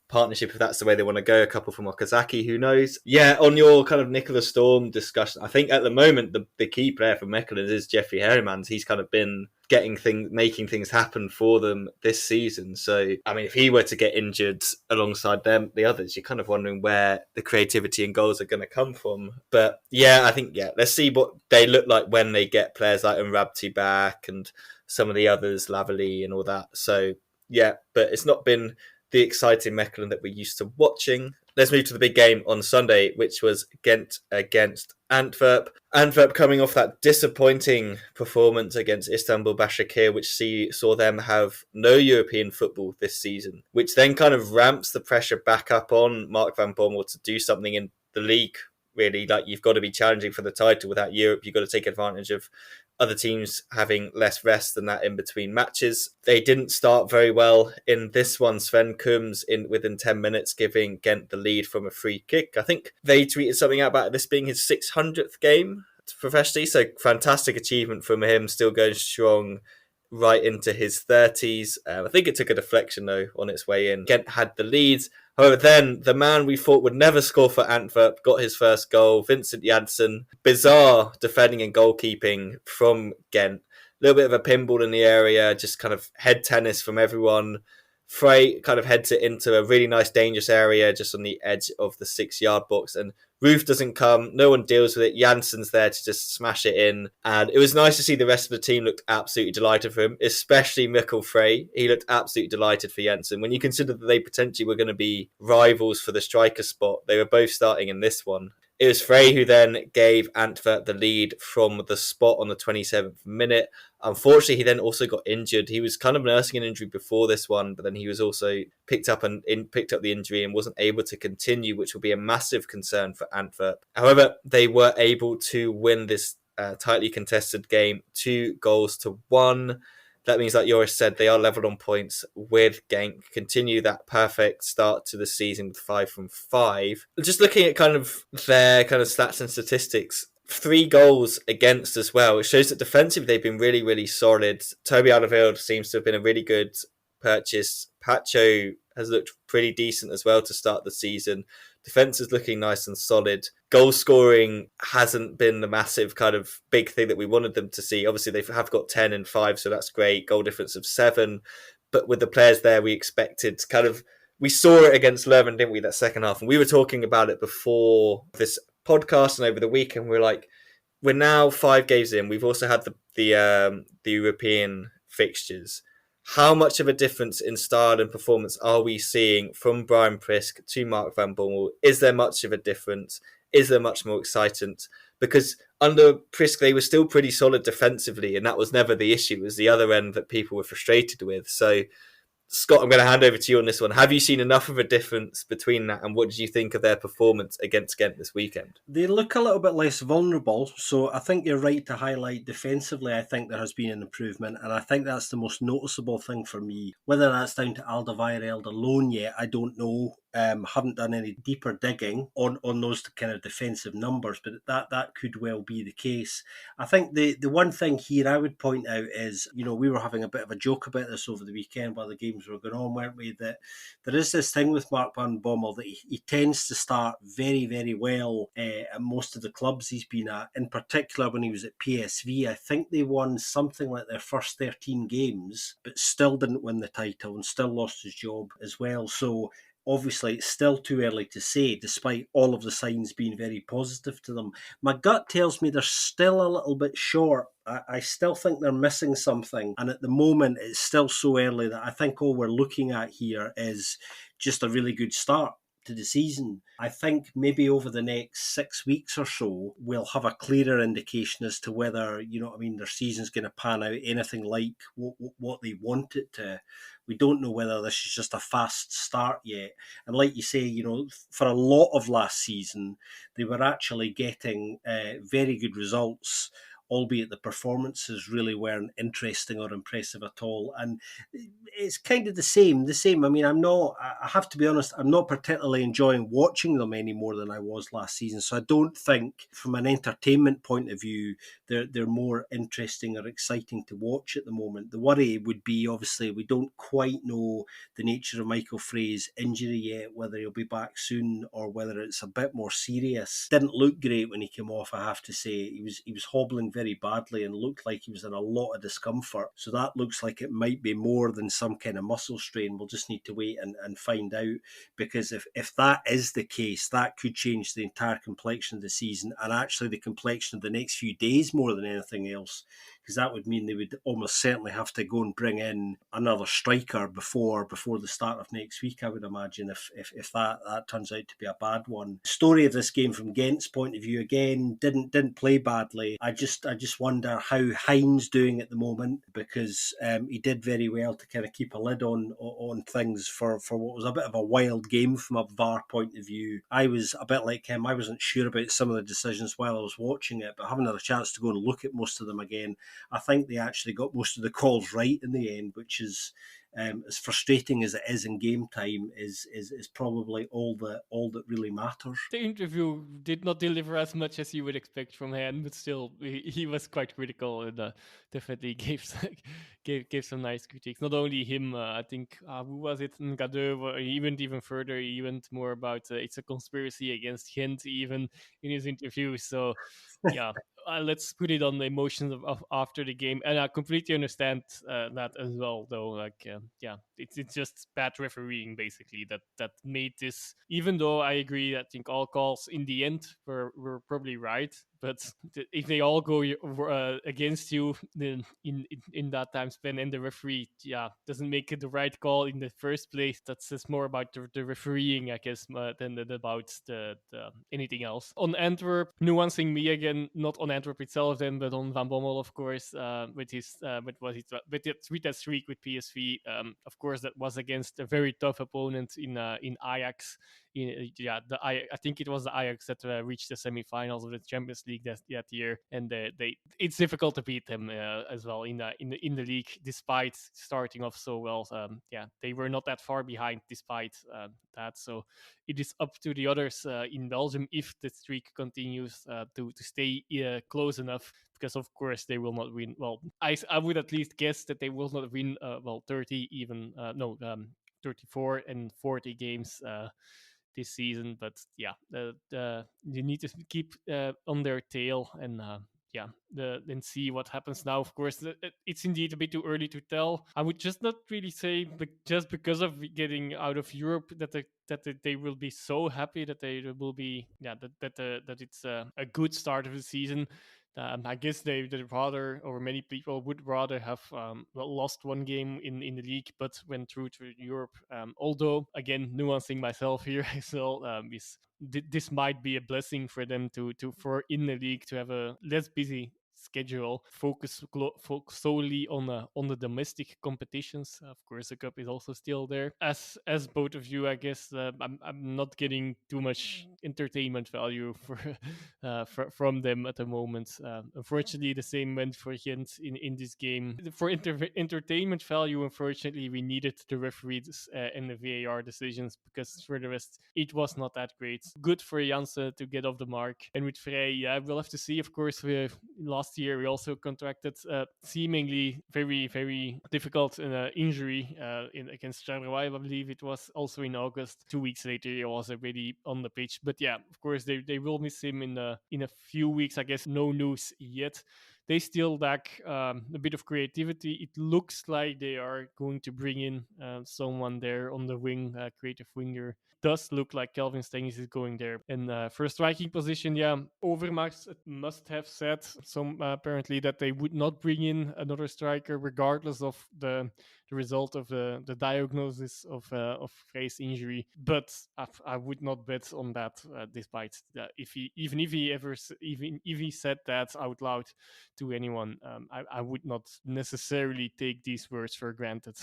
partnership if that's the way they want to go. A couple from Okazaki, who knows? Yeah, on your kind of Nicholas Storm discussion, I think at the moment the key player for Mechelen is Jeffrey Heremans. He's kind of been making things happen for them this season. So, I mean, if he were to get injured alongside them, the others, you're kind of wondering where the creativity and goals are going to come from. But I think, let's see what they look like when they get players like Nrabti back and some of the others, Lavalley and all that. So, but it's not been the exciting Mechelen that we're used to watching. Let's move to the big game on Sunday, which was Ghent against Antwerp. Antwerp coming off that disappointing performance against Istanbul Başakşehir, which saw them have no European football this season, which then kind of ramps the pressure back up on Mark van Bommel to do something in the league really. Like, you've got to be challenging for the title without Europe. You've got to take advantage of other teams having less rest than that in between matches. They didn't start very well in this one. Sven Kums within 10 minutes, giving Ghent the lead from a free kick. I think they tweeted something out about this being his 600th game professionally, so fantastic achievement from him, still going strong right into his 30s. I think it took a deflection, though, on its way in. Ghent had the lead. However, then the man we thought would never score for Antwerp got his first goal, Vincent Janssen. Bizarre defending and goalkeeping from Ghent. A little bit of a pinball in the area, just kind of head tennis from everyone. Frey kind of heads it into a really nice, dangerous area just on the edge of the 6-yard box. And Roof doesn't come. No one deals with it. Janssen's there to just smash it in. And it was nice to see the rest of the team looked absolutely delighted for him, especially Mikkel Frey. He looked absolutely delighted for Janssen. When you consider that they potentially were going to be rivals for the striker spot, they were both starting in this one. It was Frey who then gave Antwerp the lead from the spot on the 27th minute. Unfortunately, he then also got injured. He was kind of nursing an injury before this one, but then he was also picked up the injury and wasn't able to continue, which will be a massive concern for Antwerp. However, they were able to win this tightly contested game 2-1. That means, like Joris said, they are leveled on points with Genk, continue that perfect start to the season with 5 from 5. Just looking at kind of their kind of stats and statistics, 3 goals against as well. It shows that defensively they've been really, really solid. Toby Alderweireld seems to have been a really good purchase. Pacho has looked pretty decent as well to start the season. Defence is looking nice and solid. Goal scoring hasn't been the massive kind of big thing that we wanted them to see. Obviously, they have got 10 and 5, so that's great. Goal difference of 7. But with the players there, we expected we saw it against Leuven, didn't we, that second half? And we were talking about it before this podcast and over the weekend. We're like, we're now 5 games in. We've also had the European fixtures. How much of a difference in style and performance are we seeing from Brian Prisk to Mark van Bommel? Is there much of a difference? Is there much more excitement? Because under Prisk, they were still pretty solid defensively, and that was never the issue. It was the other end that people were frustrated with. So, Scott, I'm going to hand over to you on this one. Have you seen enough of a difference between that, and what did you think of their performance against Ghent this weekend? They look a little bit less vulnerable, so I think you're right to highlight defensively. I think there has been an improvement, and I think that's the most noticeable thing for me. Whether that's down to Alderweireld alone yet, I don't know. Haven't done any deeper digging on those kind of defensive numbers, but that could well be the case. I think the one thing here I would point out is, we were having a bit of a joke about this over the weekend while the games were going on, weren't we? That there is this thing with Mark van Bommel that he tends to start very, very well at most of the clubs he's been at. In particular, when he was at PSV, I think they won something like their first 13 games, but still didn't win the title and still lost his job as well. So obviously, it's still too early to say, despite all of the signs being very positive to them. My gut tells me they're still a little bit short. I still think they're missing something. And at the moment, it's still so early that I think all we're looking at here is just a really good start to the season. I think maybe over the next 6 weeks or so, we'll have a clearer indication as to whether, their season's going to pan out anything like what they want it to. We don't know whether this is just a fast start yet. And like you say, for a lot of last season, they were actually getting very good results, albeit the performances really weren't interesting or impressive at all. And it's kind of the same. I mean, I have to be honest, I'm not particularly enjoying watching them any more than I was last season. So I don't think from an entertainment point of view, they're more interesting or exciting to watch at the moment. The worry would be, obviously, we don't quite know the nature of Michael Frey's injury yet, whether he'll be back soon or whether it's a bit more serious. Didn't look great when he came off, I have to say. He was hobbling very badly and looked like he was in a lot of discomfort. So that looks like it might be more than some kind of muscle strain. We'll just need to wait and find out, because if that is the case, that could change the entire complexion of the season, and actually the complexion of the next few days more than anything else, because that would mean they would almost certainly have to go and bring in another striker before the start of next week, I would imagine, if that turns out to be a bad one. Story of this game from Ghent's point of view, again, didn't play badly. I just just wonder how Hines doing at the moment, because he did very well to kind of keep a lid on things for what was a bit of a wild game from a VAR point of view. I was a bit like him. I wasn't sure about some of the decisions while I was watching it, but having had a chance to go and look at most of them again, I think they actually got most of the calls right in the end, which is as frustrating as it is in game time, is probably all that really matters. The interview did not deliver as much as you would expect from him, but still, he was quite critical and definitely gave some nice critiques. Not only him, I think, who was it? Ngade, he went even further. He went more about it's a conspiracy against Ghent, even in his interview. So, yeah. Let's put it on the emotions of after the game, and I completely understand that as well. Though, like, it's just bad refereeing basically that made this. Even though I agree, I think all calls in the end were probably right, but if they all go against you then in that time span, and the referee doesn't make it the right call in the first place, that says more about the refereeing, I guess, than about the anything else. On Antwerp, nuancing me again, not on Antwerp itself then, but on Van Bommel, of course, with that streak with PSV. Of course, that was against a very tough opponent in Ajax. I think it was the Ajax that reached the semi-finals of the Champions League that year, and it's difficult to beat them as well in the league, despite starting off so well. They were not that far behind despite that. So it is up to the others in Belgium if the streak continues to stay close enough, because of course they will not win. Well, I would at least guess that they will not win 30 even 34 and 40 games this season. But you need to keep on their tail and then see what happens now. Of course, it's indeed a bit too early to tell. I would just not really say, but just because of getting out of Europe, that they will be so happy that they will be that it's a good start of the season. I guess they'd rather, or many people would rather have lost one game in the league, but went through to Europe. Although, again, nuancing myself here as well, this might be a blessing for them for in the league to have a less busy schedule, focus solely on the domestic competitions. Of course, the cup is also still there. As both of you, I guess, I'm not getting too much entertainment value from them at the moment. Unfortunately, the same went for Gent in this game. For entertainment value, unfortunately, we needed the referees and the VAR decisions, because for the rest, it was not that great. Good for Janssen to get off the mark, and with Frey, we'll have to see. Of course, last year we also contracted seemingly very, very difficult injury against Charleroi. I believe it was also in August. 2 weeks later, he was already on the pitch. But yeah, of course, they will miss him in a few weeks. I guess no news yet. They still lack a bit of creativity. It looks like they are going to bring in someone there on the wing, creative winger. Does look like Kelvin Stengs is going there. And for striking position, Overmars must have said apparently that they would not bring in another striker regardless of the result of the diagnosis of Frey's injury. But I would not bet on that, despite that. If he said that out loud to anyone, I would not necessarily take these words for granted.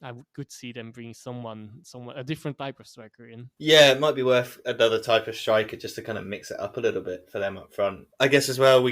I could see them bring someone a different type of striker in. Yeah, it might be worth another type of striker just to kind of mix it up a little bit for them up front. I guess as well,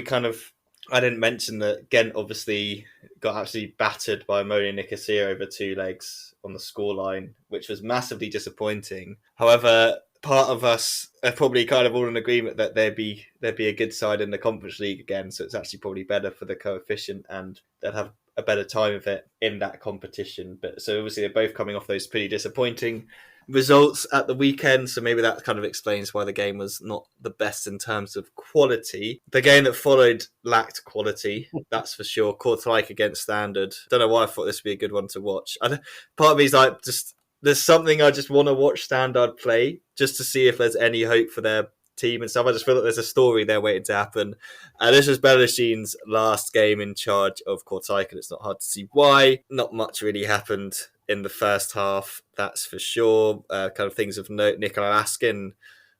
I didn't mention that Ghent obviously got absolutely battered by Moni Nicosia over 2 legs on the scoreline, which was massively disappointing. However, part of us are probably kind of all in agreement that there'd be a good side in the Conference League again, so it's actually probably better for the coefficient, and they'd have a better time of it in that competition. But so obviously they're both coming off those pretty disappointing results at the weekend, so maybe that kind of explains why the game was not the best in terms of quality. The game that followed lacked quality, that's for sure. Kortrijk against Standard. Don't know why I thought this would be a good one to watch. Part of me is like, just there's something I just want to watch Standard play just to see if there's any hope for their team and stuff. I just feel like there's a story there waiting to happen. This was Belashin's last game in charge of Kortrijk, and it's not hard to see why. Not much really happened in the first half, that's for sure. Kind of things of note, Nikolai Askin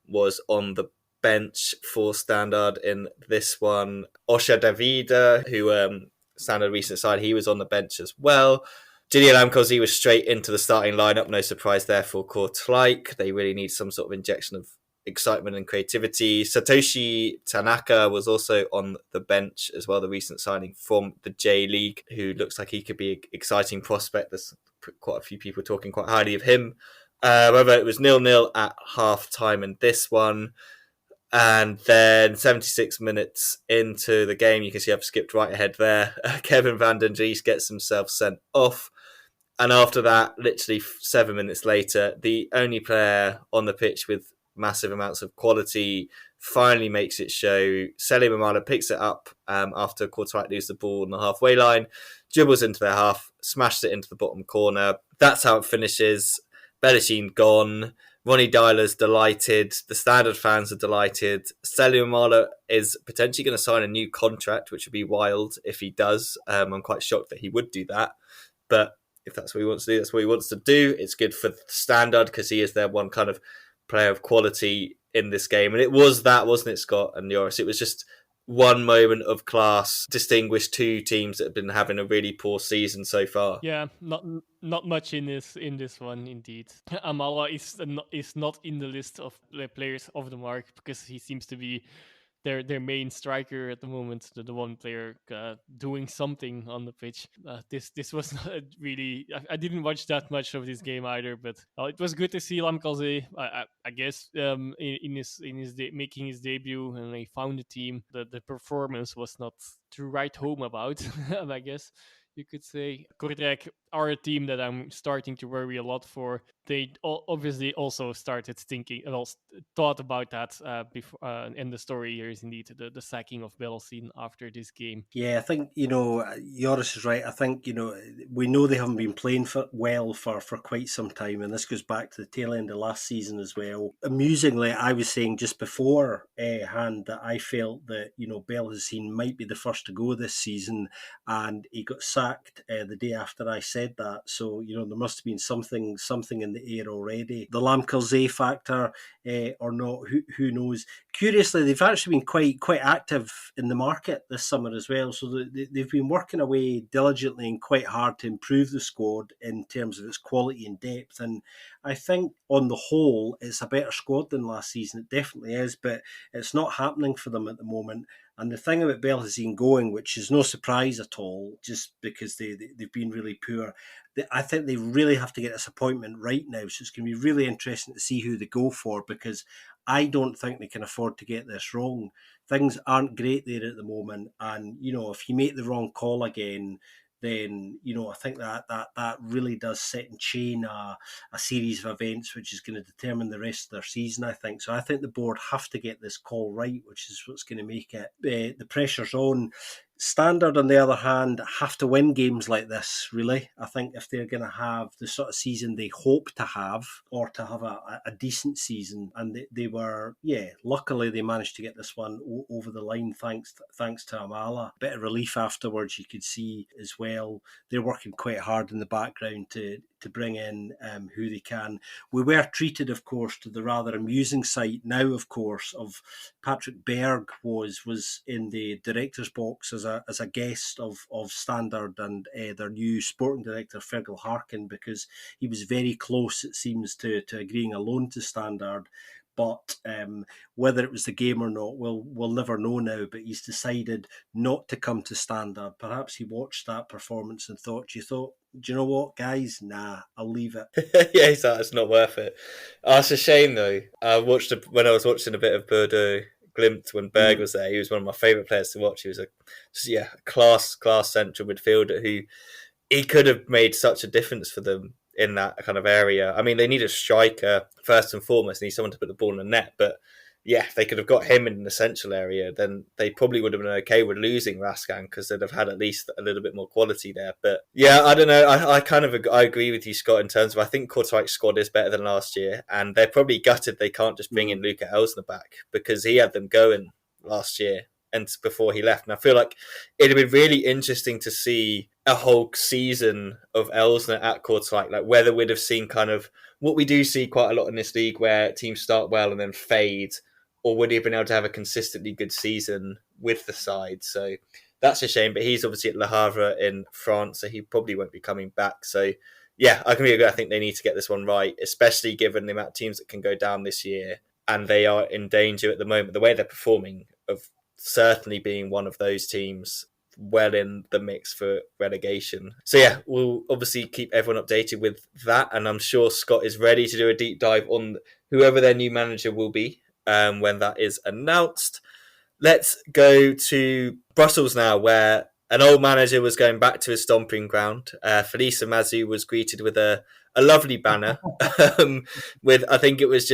was on the bench for Standard in this one. Osha Davida, who Standard recent side, he was on the bench as well. Gideon Lamkozy was straight into the starting lineup. No surprise there for Kortrijk. They really need some sort of injection of excitement and creativity. Satoshi Tanaka was also on the bench as well, the recent signing from the J League, who looks like he could be an exciting prospect. There's quite a few people talking quite highly of him. However, it was 0-0 at half time in this one. And then 76 minutes into the game, you can see I've skipped right ahead there. Kevin Van den Dries gets himself sent off. And after that, literally 7 minutes later, the only player on the pitch with massive amounts of quality finally makes it show. Selim Amala picks it up after Kortrijk lose the ball on the halfway line, dribbles into their half, smashes it into the bottom corner. That's how it finishes. Belgian gone. Ronnie Dyler's delighted. The Standard fans are delighted. Selim Amala is potentially going to sign a new contract, which would be wild if he does. I'm quite shocked that he would do that. But if that's what he wants to do, that's what he wants to do. It's good for the Standard because he is their one kind of player of quality in this game. And it was that, wasn't it, Scott and Joris? It was just one moment of class, distinguished two teams that have been having a really poor season so far. Yeah, not much in this one indeed. Amala is not in the list of players of the mark because he seems to be their main striker at the moment, the one player doing something on the pitch. This was not really. I didn't watch that much of this game either, but it was good to see Lamkalze. I guess in his making his debut, and he found the team. The performance was not to write home about. I guess you could say. Kortrijk are a team that I'm starting to worry a lot for. They obviously also started thought about that before. And the story here is indeed the sacking of Belsin after this game. Yeah, I think, Joris is right. I think, we know they haven't been playing well for quite some time, and this goes back to the tail end of last season as well. Amusingly, I was saying just before hand that I felt that, Belsin might be the first to go this season, and he got sacked the day after I said that. So, there must have been something in the air already. The Lamkelzee factor or not, who knows? Curiously, they've actually been quite active in the market this summer as well. So they've been working away diligently and quite hard to improve the squad in terms of its quality and depth. And I think on the whole, it's a better squad than last season. It definitely is, but it's not happening for them at the moment. And the thing about Belgian going, which is no surprise at all, just because they've been really poor, I think they really have to get this appointment right now. So it's going to be really interesting to see who they go for, because I don't think they can afford to get this wrong. Things aren't great there at the moment. And, if you make the wrong call again, then, I think that really does set in chain a series of events which is going to determine the rest of their season, I think. So I think the board have to get this call right, which is what's going to make it. The pressure's on. Standard, on the other hand, have to win games like this, really. I think if they're going to have the sort of season they hope to have, or to have a decent season, and they were, luckily they managed to get this one over the line thanks to Amala. Bit of relief afterwards, you could see as well. They're working quite hard in the background to bring in who they can. We were treated, of course, to the rather amusing sight now, of course, of Patrick Berg was in the director's box as a guest of Standard and their new sporting director, Fergal Harkin, because he was very close, it seems, to agreeing a loan to Standard. But whether it was the game or not, we'll never know now. But he's decided not to come to Standard. Perhaps he watched that performance and thought, do you know what, guys? Nah, I'll leave it. Yeah, he's like, it's not worth it. Oh, it's a shame, though. When I was watching a bit of Bordeaux Glimt when Berg was there, he was one of my favourite players to watch. He was a class central midfielder who he could have made such a difference for them in that kind of area. I mean, they need a striker first and foremost. They need someone to put the ball in the net. But yeah, if they could have got him in an essential area, then they probably would have been okay with losing Raskan, because they'd have had at least a little bit more quality there. But yeah, I don't know. I agree with you, Scott, in terms of I think Kortrijk's squad is better than last year, and they're probably gutted they can't just bring in Luca Elsner back, because he had them going last year and before he left. And I feel like it'd have been really interesting to see a whole season of Elsner at Kortrijk, like whether we'd have seen kind of what we do see quite a lot in this league, where teams start well and then fade, or would he have been able to have a consistently good season with the side? So that's a shame, but he's obviously at Le Havre in France, so he probably won't be coming back. So yeah, I can agree. I think they need to get this one right, especially given the amount of teams that can go down this year, and they are in danger at the moment. The way they're performing, of certainly being one of those teams well in the mix for relegation. So yeah, we'll obviously keep everyone updated with that, and I'm sure Scott is ready to do a deep dive on whoever their new manager will be when that is announced. Let's go to Brussels now, where an old manager was going back to his stomping ground. Felice Mazu was greeted with a lovely banner with, I think it was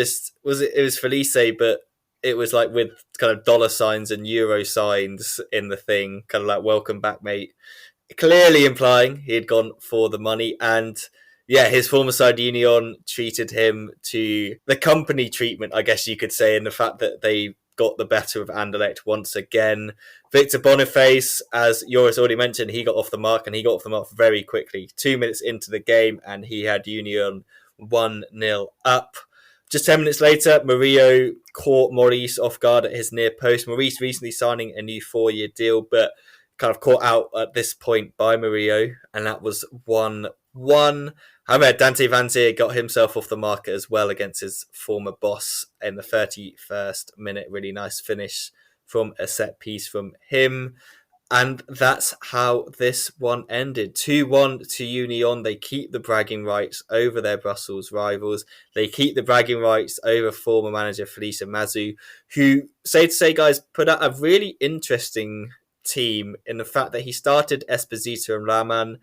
Felice, but it was like with kind of dollar signs and euro signs in the thing, kind of like welcome back, mate. Clearly implying he had gone for the money. And yeah, his former side Union treated him to the company treatment, I guess you could say, in the fact that they got the better of Anderlecht once again. Victor Boniface, as Joris already mentioned, he got off the mark, and he got off the mark very quickly. 2 minutes into the game, and he had Union 1-0 up. Just 10 minutes later, Murillo caught Maurice off guard at his near post. Maurice recently signing a new 4-year deal, but kind of caught out at this point by Murillo, and that was 1-1. However, Dante Van Zier got himself off the market as well against his former boss in the 31st minute. Really nice finish from a set piece from him. And that's how this one ended. 2-1 to Union. They keep the bragging rights over their Brussels rivals. They keep the bragging rights over former manager Felice Mazu, who, guys, put out a really interesting team in the fact that he started Esposito and Rahman.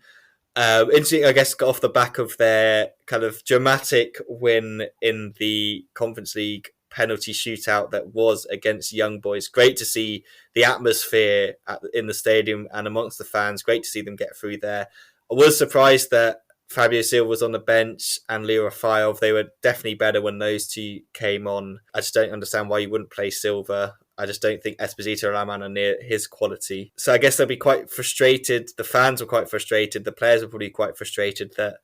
Interesting, I guess, got off the back of their kind of dramatic win in the Conference League penalty shootout that was against Young Boys. Great to see the atmosphere in the stadium and amongst the fans. Great to see them get through there. I was surprised that Fabio Silva was on the bench and Leo Rafael. They were definitely better when those two came on. I just don't understand why you wouldn't play Silva. I just don't think Esposito and Rahman are near his quality. So I guess they'll be quite frustrated. The fans were quite frustrated. The players were probably quite frustrated that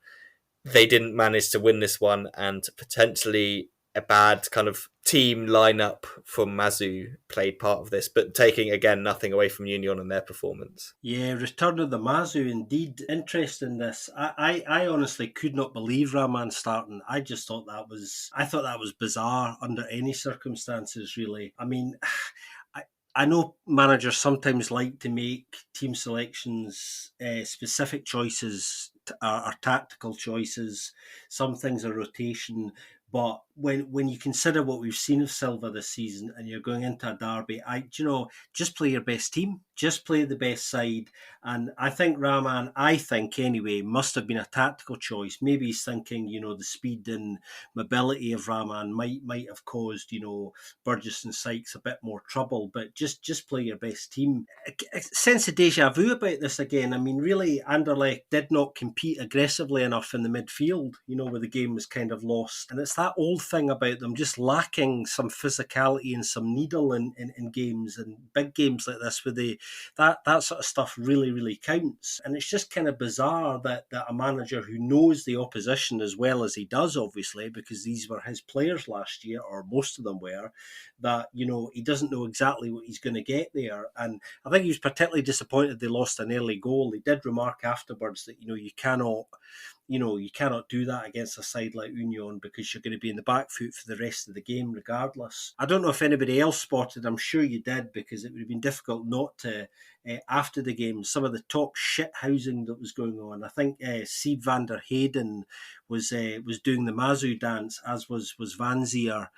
they didn't manage to win this one, and potentially a bad kind of team lineup from Mazu played part of this, but taking, again, nothing away from Union and their performance. Yeah, return of the Mazu, indeed. Interest in this. I honestly could not believe Rahman starting. I thought that was bizarre under any circumstances, really. I mean, I know managers sometimes like to make team selections specific choices are tactical choices. Some things are rotation. But when you consider what we've seen of Silva this season, and you're going into a derby, just play your best team, just play the best side. And I think Rahman, must have been a tactical choice. Maybe he's thinking, the speed and mobility of Rahman might have caused, Burgess and Sykes a bit more trouble. But just play your best team. A sense of deja vu about this again. I mean, really, Anderlecht did not compete aggressively enough in the midfield, where the game was kind of lost. And it's that old thing about them just lacking some physicality and some needle in games, and big games like this where that sort of stuff really, really counts. And it's just kind of bizarre that a manager who knows the opposition as well as he does, obviously, because these were his players last year, or most of them were, that, he doesn't know exactly what he's going to get there. And I think he was particularly disappointed they lost an early goal. He did remark afterwards that, you cannot do that against a side like Union, because you're going to be in the back foot for the rest of the game regardless. I don't know if anybody else spotted, I'm sure you did, because it would have been difficult not to, after the game, some of the talk shit housing that was going on. I think Sieb van der Heyden was doing the Mazu dance, as was Van Zier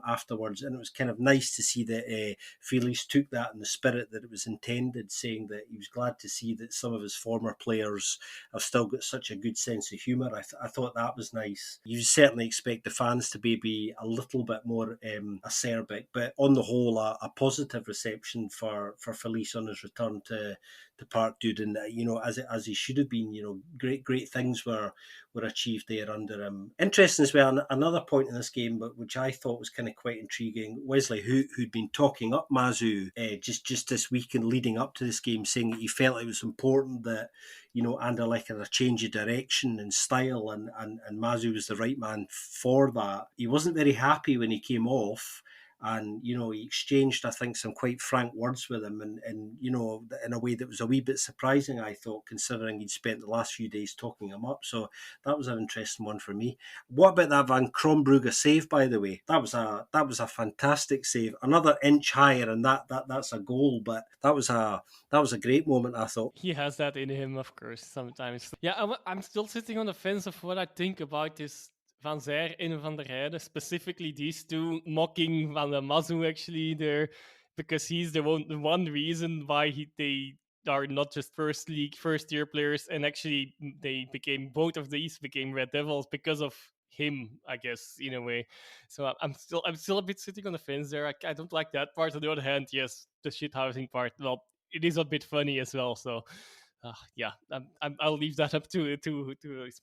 afterwards, and it was kind of nice to see that Felix took that in the spirit that it was intended, saying that he was glad to see that some of his former players have still got such a good sense of humour. I thought that was nice. You certainly expect the fans to be a little bit more acerbic, but on the whole, a positive reception for Felice on his return to Park Duden, as he should have been. Great things were achieved there under him. Interesting as well, another point in this game, but which I thought was kind of quite intriguing, Wesley, who'd been talking up Mazu just this week and leading up to this game, saying that he felt it was important that Anderlecht had a change of direction and style, and Mazu was the right man for that. He wasn't very happy when he came off, And, he exchanged, I think, some quite frank words with him, and in a way that was a wee bit surprising, I thought, considering he'd spent the last few days talking him up. So that was an interesting one for me. What about that Van Krombrugge save, by the way? That was a fantastic save. Another inch higher, and that's a goal. But that was a great moment, I thought. He has that in him, of course, sometimes. Yeah, I'm still sitting on the fence of what I think about this Van Zer and Van der Heijden, specifically these two mocking Van der Mazu actually there, because he's the one reason why they are not just first year players, and actually both of these became Red Devils because of him, I guess, in a way. So I'm still a bit sitting on the fence there. I don't like that part. On the other hand, yes, the shithousing part, well, it is a bit funny as well. So yeah, I'll leave that up to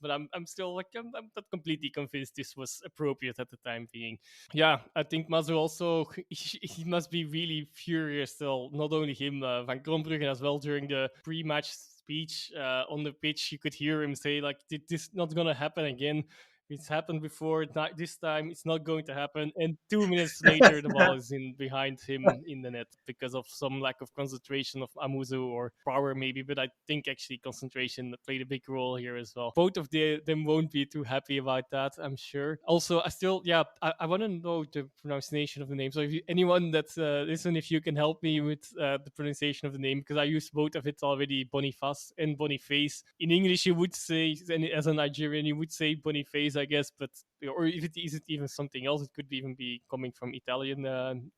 but I'm still like I'm not completely convinced this was appropriate at the time being. Yeah, I think Mazu also he must be really furious still. Not only him, Van Krombrugge as well. During the pre-match speech on the pitch, you could hear him say like, "This not gonna happen again. It's happened before. This time, it's not going to happen." And 2 minutes later, the ball is in behind him in the net because of some lack of concentration of Amuzu, or power maybe. But I think actually concentration played a big role here as well. Both of them won't be too happy about that, I'm sure. Also, I want to know the pronunciation of the name. So if anyone that's listen, if you can help me with the pronunciation of the name, because I use both of it already, Boniface and Boniface. In English, you would say, as a Nigerian, you would say Boniface, I guess, but or if it isn't even something else, it could even be coming from Italian,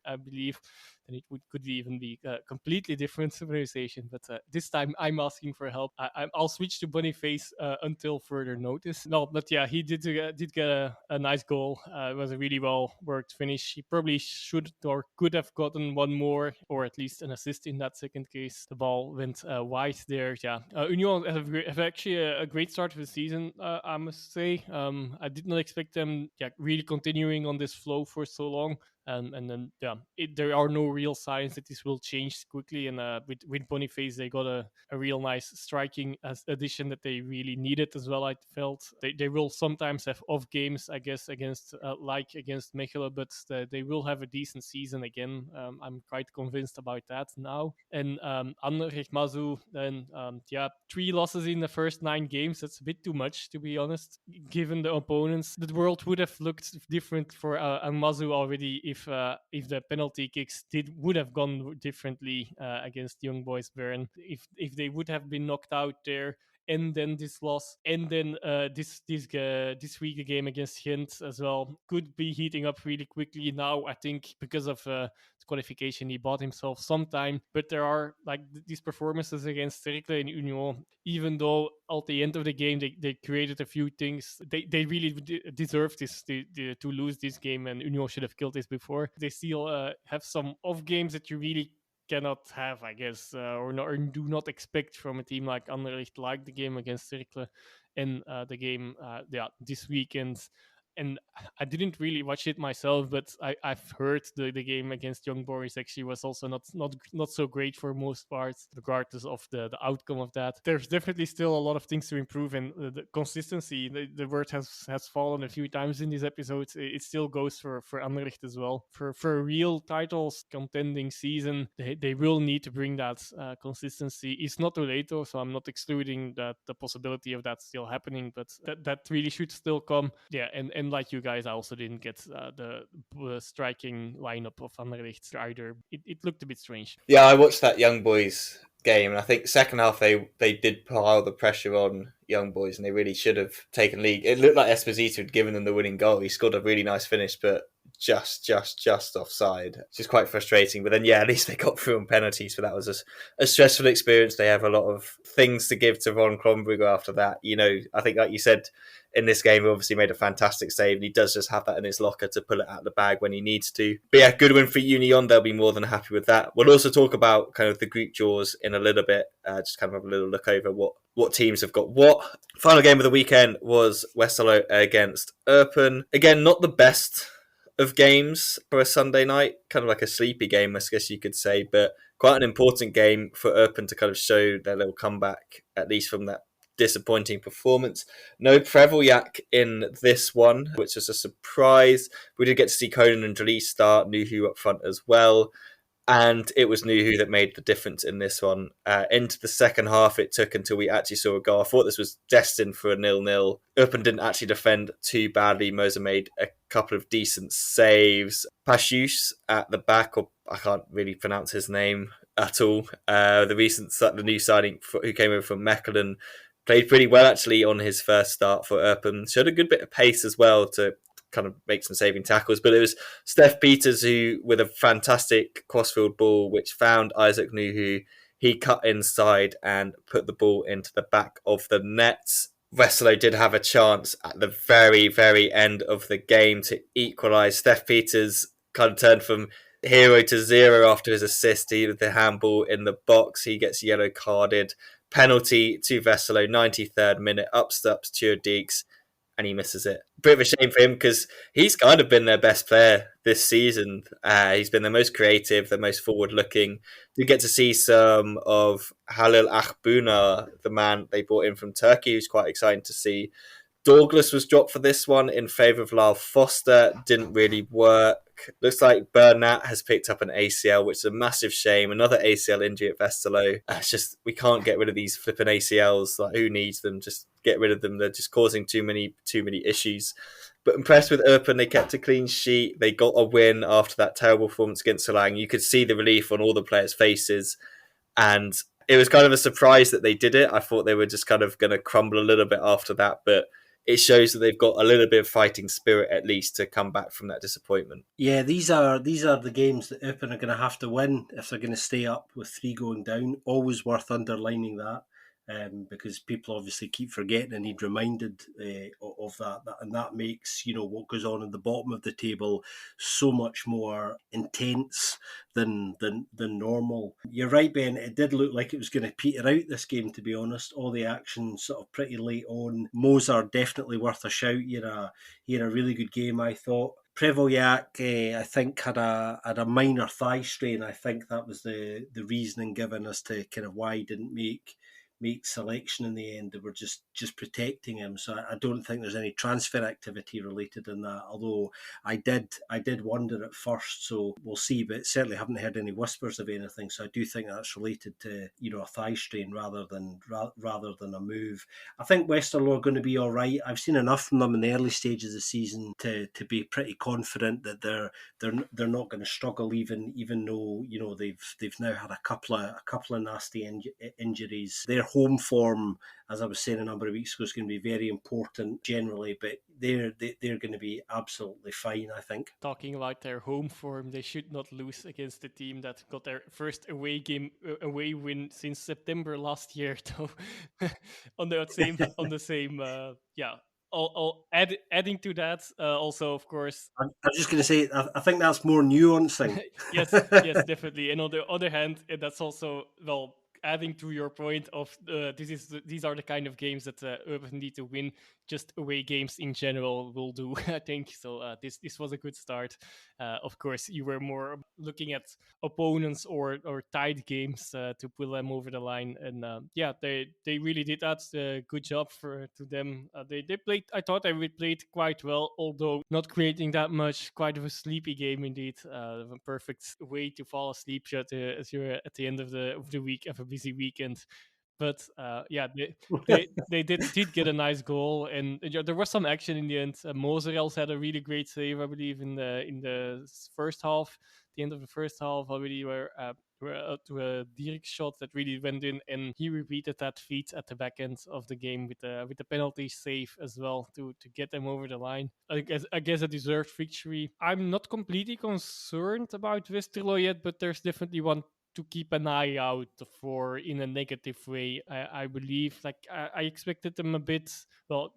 I believe. Then it could even be completely different pronunciation. But this time I'm asking for help. I'll switch to Boniface until further notice. No, but yeah, he did get a nice goal. It was a really well worked finish. He probably should or could have gotten one more, or at least an assist in that second case. The ball went wide there. Yeah, Union have actually a great start of the season, I must say. I did not expect them really continuing on this flow for so long. And then there are no real signs that this will change quickly. And with Boniface, they got a real nice striking addition that they really needed as well. I felt they will sometimes have off games, I guess, against Mechelen, but they will have a decent season again. I'm quite convinced about that now. And Anderlecht Mazu, then 3 losses in the first 9 games. That's a bit too much, to be honest, given the opponents. The world would have looked different for Mazu already if the penalty kicks would have gone differently against Young Boys Bern. If they would have been knocked out there, and then this loss, and then this week a game against Ghent as well could be heating up really quickly. Now I think because of the qualification, he bought himself some time, but there are like these performances against Cercle and Union. Even though at the end of the game they created a few things, they really deserve this to lose this game, and Union should have killed this before. They still have some off games that you really cannot have, I guess, or do not expect from a team like Anderlecht, like the game against Cercle and the game this weekend. And I didn't really watch it myself, but I've heard the game against Young Boys actually was also not so great for most parts, regardless of the outcome of that. There's definitely still a lot of things to improve, and the consistency, the word has fallen a few times in these episodes. It still goes for Anderlecht as well. For a real titles contending season, they will need to bring that consistency. It's not too late though, so I'm not excluding that the possibility of that still happening, but that really should still come. Yeah, and like you guys, I also didn't get the striking lineup of Anderlecht either. It looked a bit strange. Yeah, I watched that Young Boys game, and I think second half they did pile the pressure on Young Boys, and they really should have taken lead. It looked like Esposito had given them the winning goal. He scored a really nice finish, but just offside, which is quite frustrating. But then, at least they got through on penalties. But that was a stressful experience. They have a lot of things to give to Ron Krombrugge after that. I think, like you said, in this game, he obviously made a fantastic save, and he does just have that in his locker to pull it out of the bag when he needs to. But good win for Union. They'll be more than happy with that. We'll also talk about kind of the group draws in a little bit, just kind of have a little look over what teams have got what. Final game of the weekend was Westerlo against Eupen. Again, not the best of games for a Sunday night, kind of like a sleepy game, I guess you could say, but quite an important game for Eupen to kind of show their little comeback, at least from that disappointing performance. No Prevoljak in this one, which was a surprise. We did get to see Conan and Jalise start, Nuhu up front as well. And it was Nuhu that made the difference in this one. Into the second half, it took until we actually saw a goal. I thought this was destined for a 0-0. Urban didn't actually defend too badly. Moser made a couple of decent saves. Pashus at the back, or I can't really pronounce his name at all. The new signing who came over from Mechelen played pretty well actually on his first start for Urban. Showed a good bit of pace as well to kind of make some saving tackles, but it was Steph Peters who, with a fantastic crossfield ball, which found Isaac Nuhu, he cut inside and put the ball into the back of the net. Westerlo did have a chance at the very, very end of the game to equalise. Steph Peters kind of turned from hero to zero after his assist. He with the handball in the box. He gets yellow carded. Penalty to Westerlo, 93rd minute. Up steps Deeks, and he misses it. Bit of a shame for him because he's kind of been their best player this season. He's been the most creative, the most forward-looking. You get to see some of Halil Akbuna, the man they brought in from Turkey, who's quite exciting to see. Douglas was dropped for this one in favour of Lyle Foster. Didn't really work. Looks like Bernat has picked up an ACL, which is a massive shame. Another ACL injury at Westerlo. It's just, we can't get rid of these flipping ACLs. Like, who needs them? Just get rid of them. They're just causing too many issues. But impressed with Urban. They kept a clean sheet. They got a win after that terrible performance against Solang. You could see the relief on all the players' faces. And it was kind of a surprise that they did it. I thought they were just kind of going to crumble a little bit after that. But it shows that they've got a little bit of fighting spirit at least to come back from that disappointment. Yeah, these are the games that Eupen are going to have to win if they're going to stay up with 3 going down. Always worth underlining that. Because people obviously keep forgetting and need reminded of that, and that makes what goes on in the bottom of the table so much more intense than normal. You're right, Ben. It did look like it was going to peter out this game. To be honest, all the action sort of pretty late on. Moser definitely worth a shout. He had a really good game, I thought. Prevoljak, I think, had a minor thigh strain. I think that was the reasoning given as to kind of why he didn't make selection in the end. They were just protecting him, so I don't think there's any transfer activity related in that, although I did wonder at first, so we'll see, but certainly haven't heard any whispers of anything, so I do think that's related to a thigh strain rather than a move. I think Westerlo are going to be all right. I've seen enough from them in the early stages of the season to be pretty confident that they're not going to struggle, even though they've now had a couple of nasty injuries. Their home form, as I was saying a number of weeks ago, is going to be very important generally, but they're going to be absolutely fine, I think. Talking about their home form, they should not lose against the team that got their first away win since September last year. Though, on the same, adding to that, also of course. I'm just going to say, I think that's more nuancing. yes, definitely. And on the other hand, that's also adding to your point of these are the kind of games that Urban need to win. Just away games in general will do, I think. So this was a good start. Of course, you were more looking at opponents or tied games to pull them over the line, and they really did that. Good job to them. They played. I thought they played quite well, although not creating that much. Quite a sleepy game indeed. A perfect way to fall asleep as you're at the end of the week of a busy weekend. But they did get a nice goal, and there was some action in the end. Moser also had a really great save, I believe, in the first half. The end of the first half already, where to a Dirk shot that really went in, and he repeated that feat at the back end of the game with the penalty save as well to get them over the line. I guess a deserved victory. I'm not completely concerned about Westerlo yet, but there's definitely one to keep an eye out for in a negative way. I believe, I expected them a bit,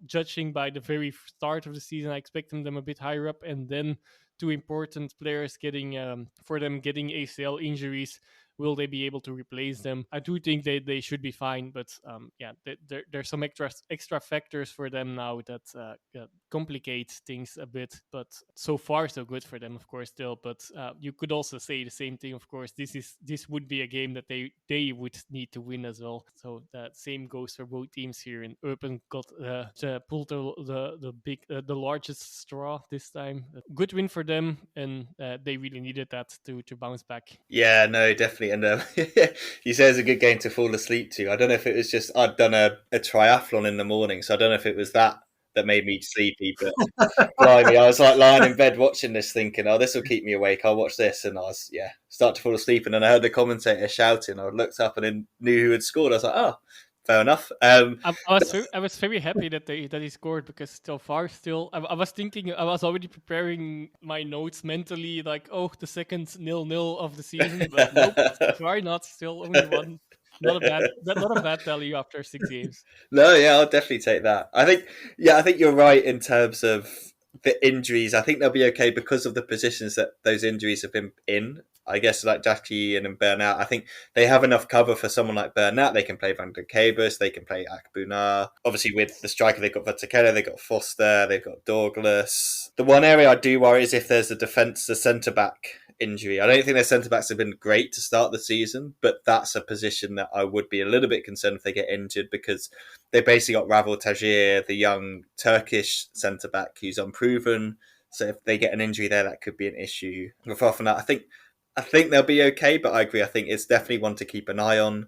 judging by the very start of the season, I expected them a bit higher up, and then 2 important players getting ACL injuries. Will they be able to replace them? I do think they should be fine, but there's some extra factors for them now that complicate things a bit. But so far, so good for them, of course, still. But you could also say the same thing, of course. This would be a game that they would need to win as well. So that same goes for both teams here. And Urban got pulled the largest straw this time. Good win for them, and they really needed that to bounce back. Yeah, no, definitely. And you say it's a good game to fall asleep to. I don't know if it was just I'd done a triathlon in the morning, so I don't know if it was that made me sleepy. But blimey, I was like lying in bed watching this, thinking, "Oh, this will keep me awake. I'll watch this." And I was start to fall asleep, and then I heard the commentator shouting. I looked up and then knew who had scored. I was like, "Oh, fair enough." I was very happy that he scored, because so far still I was thinking, I was already preparing my notes mentally, like, oh, the second 0-0 of the season, but nope, so far not. Still only one. Not a bad tally after 6 games. No, yeah, I'll definitely take that. I think you're right in terms of the injuries. I think they'll be okay because of the positions that those injuries have been in. I guess like Jackie and Bernat, I think they have enough cover for someone like Bernat. They can play Van der Kabus, they can play Akbunar. Obviously, with the striker, they've got Vatakela, they've got Foster, they've got Douglas. The one area I do worry is if there's the centre-back injury. I don't think their centre-backs have been great to start the season, but that's a position that I would be a little bit concerned if they get injured, because they basically got Ravel Tajir, the young Turkish centre-back who's unproven. So if they get an injury there, that could be an issue. Apart from that, I think they'll be okay, but I agree. I think it's definitely one to keep an eye on.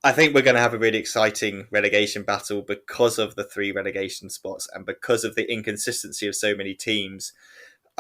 I think we're going to have a really exciting relegation battle because of the 3 relegation spots and because of the inconsistency of so many teams.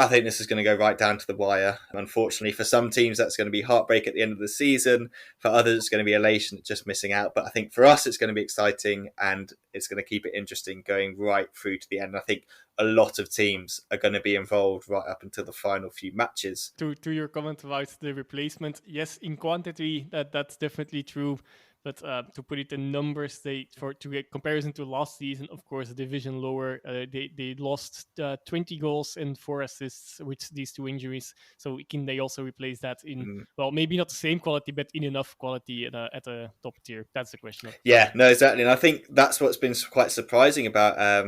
I think this is going to go right down to the wire. Unfortunately, for some teams, that's going to be heartbreak at the end of the season. For others, it's going to be elation at just missing out. But I think for us, it's going to be exciting and it's going to keep it interesting going right through to the end. I think a lot of teams are going to be involved right up until the final few matches. To your comment about the replacement, yes, in quantity, that's definitely true. But to put it in numbers, to get comparison to last season, of course, a division lower, they lost 20 goals and 4 assists with these 2 injuries. So can they also replace that in, well, maybe not the same quality, but in enough quality at a top tier? That's the question. Yeah, no, exactly. And I think that's what's been quite surprising about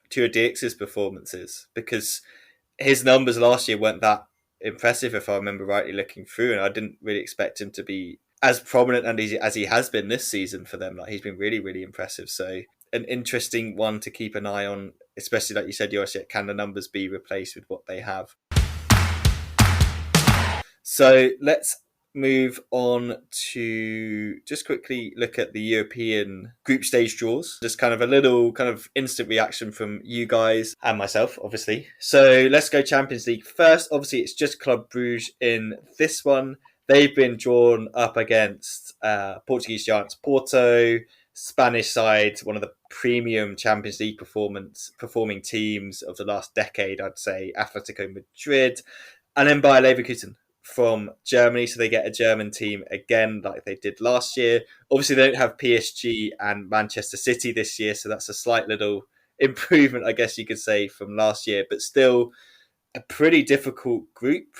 Tua Dix's performances, because his numbers last year weren't that impressive, if I remember rightly looking through, and I didn't really expect him to be as prominent and as he has been this season for them. Like, he's been really, really impressive. So an interesting one to keep an eye on, especially like you said, Joris, can the numbers be replaced with what they have? So let's move on to just quickly look at the European group stage draws. Just kind of a little kind of instant reaction from you guys and myself, obviously. So let's go Champions League first. Obviously, it's just Club Brugge in this one. They've been drawn up against Portuguese giants Porto, Spanish side, one of the premium Champions League performing teams of the last decade, I'd say, Atletico Madrid, and then Bayer Leverkusen from Germany. So they get a German team again, like they did last year. Obviously, they don't have PSG and Manchester City this year, so that's a slight little improvement, I guess you could say, from last year, but still a pretty difficult group.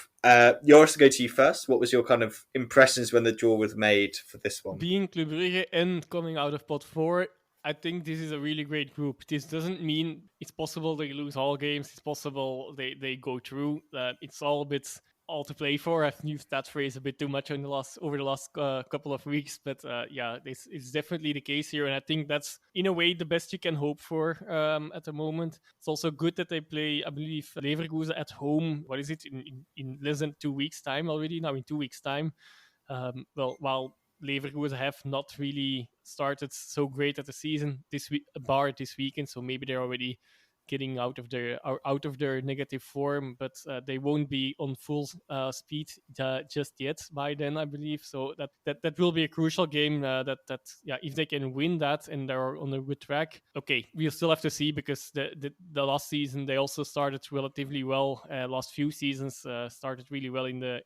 Joris, to go to you first. What was your kind of impressions when the draw was made for this one? Being Club Brugge and coming out of pot 4, I think this is a really great group. This doesn't mean it's possible they lose all games. It's possible they go through. It's all a bit all to play for. I've used that phrase a bit too much over the last couple of weeks, but this is definitely the case here, and I think that's in a way the best you can hope for at the moment. It's also good that they play, I believe, Leverkusen at home. What is it, in less than 2 weeks' time already? Now in 2 weeks' time. While Leverkusen have not really started so great at the season this weekend, so maybe they're already getting out of their negative form, but they won't be on full speed just yet by then, I believe. So that will be a crucial game. If they can win that and they're on a good track, okay, we'll still have to see, because the last season they also started relatively well. Last few seasons started really well in the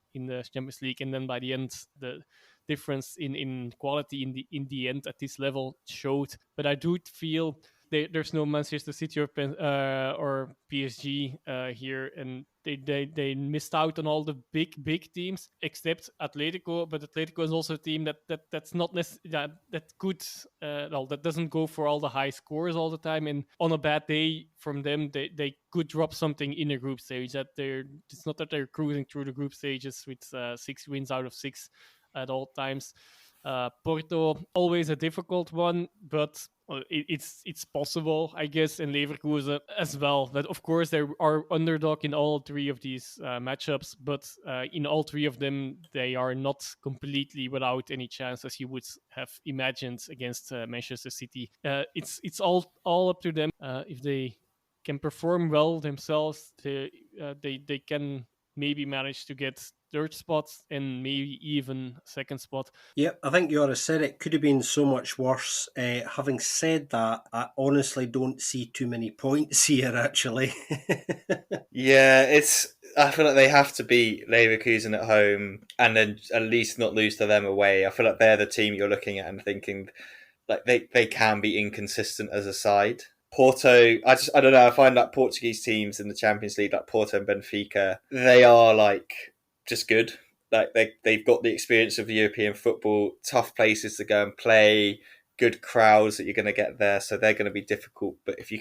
Champions League, and then by the end the difference in quality in the end at this level showed. But I do feel there's no Manchester City or PSG here, and They missed out on all the big teams except Atletico, but Atletico is also a team that's not necessarily that good. That doesn't go for all the high scores all the time, and on a bad day from them, they could drop something in a group stage. It's not that they're cruising through the group stages with 6 wins out of 6 at all times. Porto, always a difficult one, but it's possible, I guess, in Leverkusen as well. That of course they are underdog in all 3 of these matchups, but in all 3 of them they are not completely without any chance, as you would have imagined against Manchester City. It's all up to them. If they can perform well themselves, they can maybe manage to get third spot and maybe even second spot. Yep, I think Joris said it could have been so much worse. Having said that, I honestly don't see too many points here, actually. Yeah, I feel like they have to beat Leverkusen at home and then at least not lose to them away. I feel like they're the team you're looking at and thinking like they can be inconsistent as a side. Porto, I don't know. I find that Portuguese teams in the Champions League, like Porto and Benfica, they are like just good. Like they've got the experience of European football, tough places to go and play, good crowds that you're going to get there, so they're going to be difficult. But if you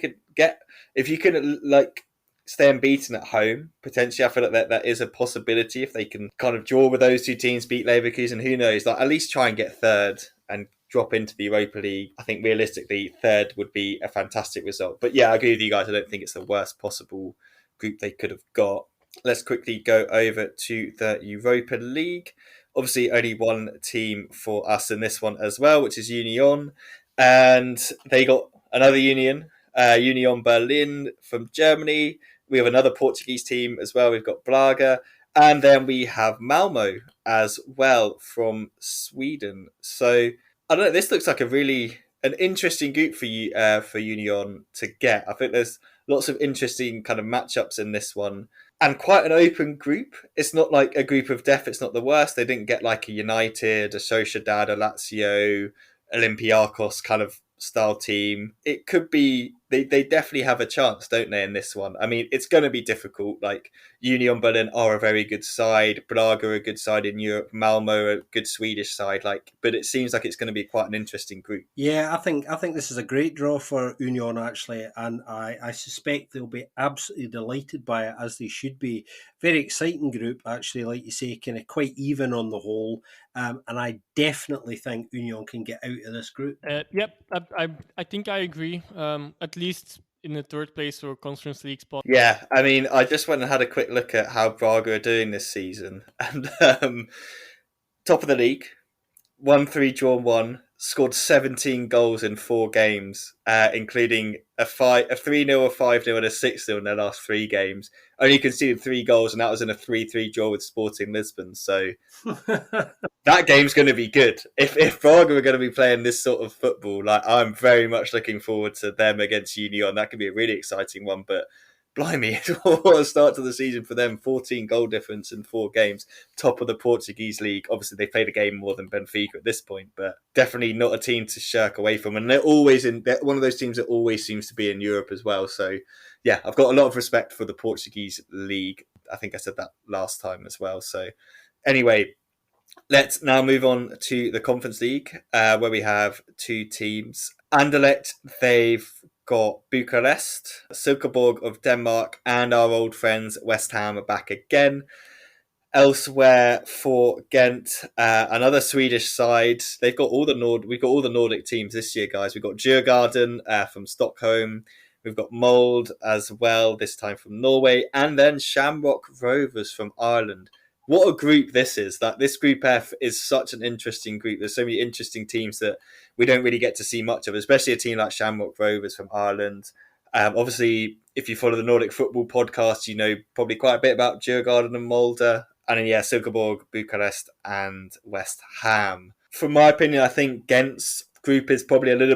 can like stay unbeaten at home, potentially, I feel like that is a possibility if they can kind of draw with those 2 teams, beat Leverkusen. Who knows? Like at least try and get third and drop into the Europa League. I think realistically, third would be a fantastic result. But yeah, I agree with you guys. I don't think it's the worst possible group they could have got. Let's quickly go over to the Europa League. Obviously, only one team for us in this one as well, which is Union. And they got another Union Berlin from Germany. We have another Portuguese team as well. We've got Braga. And then we have Malmo as well from Sweden. So I don't know. This looks like an interesting group for you for Union to get. I think there's lots of interesting kind of matchups in this one, and quite an open group. It's not like a group of death. It's not the worst. They didn't get like a United, a Sociedad, a Lazio, Olympiacos kind of style team. It could be they definitely have a chance, don't they, in this one? I mean, it's going to be difficult. Like Union Berlin are a very good side, Braga are a good side in Europe, Malmo a good Swedish side. But it seems like it's going to be quite an interesting group. Yeah, I think this is a great draw for Union, actually, and I suspect they'll be absolutely delighted by it, as they should be. Very exciting group, actually, like you say, kind of quite even on the whole, and I definitely think Union can get out of this group. Yep, I think I agree. At least in the third place or Conference League spot. Yeah, I mean, I just went and had a quick look at how Braga are doing this season, and top of the league, 1-3 drawn 1, scored 17 goals in 4 games, including a 3-0, a 5-0, and a 6-0 in their last 3 games. Only conceded 3 goals, and that was in a 3-3 draw with Sporting Lisbon. So that game's going to be good. If Braga are going to be playing this sort of football, like I'm very much looking forward to them against Union. That could be a really exciting one. But blimey, what a start to the season for them. 14 goal difference in 4 games. Top of the Portuguese league. Obviously, they played a game more than Benfica at this point, but definitely not a team to shirk away from. And they're one of those teams that always seems to be in Europe as well. So, yeah, I've got a lot of respect for the Portuguese league. I think I said that last time as well. So, anyway, let's now move on to the Conference League, where we have 2 teams. Anderlecht, they've got Bucharest, Silkeborg of Denmark, and our old friends West Ham are back again. Elsewhere for Ghent, another Swedish side. We've got all the Nordic teams this year, guys. We've got Djurgården from Stockholm. We've got Mold as well, this time from Norway, and then Shamrock Rovers from Ireland. What a group this is. This Group F is such an interesting group. There's so many interesting teams that we don't really get to see much of, especially a team like Shamrock Rovers from Ireland. Obviously, if you follow the Nordic Football podcast, you know probably quite a bit about Djurgården and Molde. And then, yeah, Silkeborg, Bucharest, and West Ham. From my opinion, I think Ghent's group is probably a little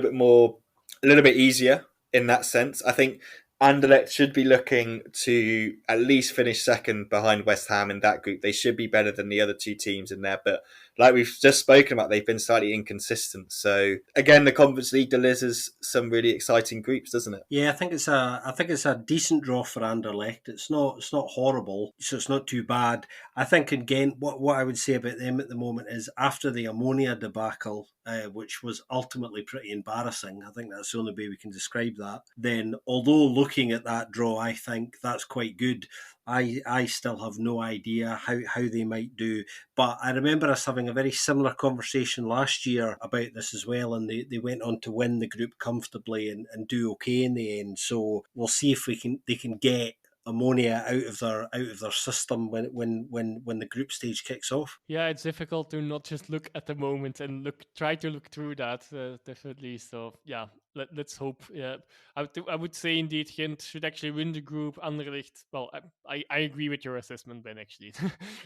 bit easier in that sense. I think Anderlecht should be looking to at least finish second behind West Ham in that group. They should be better than the other 2 teams in there. But like we've just spoken about, they've been slightly inconsistent. So again, the Conference League delivers some really exciting groups, doesn't it? Yeah, I think it's a decent draw for Anderlecht. It's not horrible, so it's not too bad. I think again, what I would say about them at the moment is after the Ammonia debacle, which was ultimately pretty embarrassing. I think that's the only way we can describe that. Then, although looking at that draw, I think that's quite good. I still have no idea how they might do. But I remember us having a very similar conversation last year about this as well, and they went on to win the group comfortably and do okay in the end. So we'll see if they can get Ammonia out of their system when the group stage kicks off. Yeah, it's difficult to not just look at the moment and try to look through that, definitely. So yeah, let's hope. Yeah, I would say indeed Gent should actually win the group. Anderlecht, well, I agree with your assessment, Ben. Actually,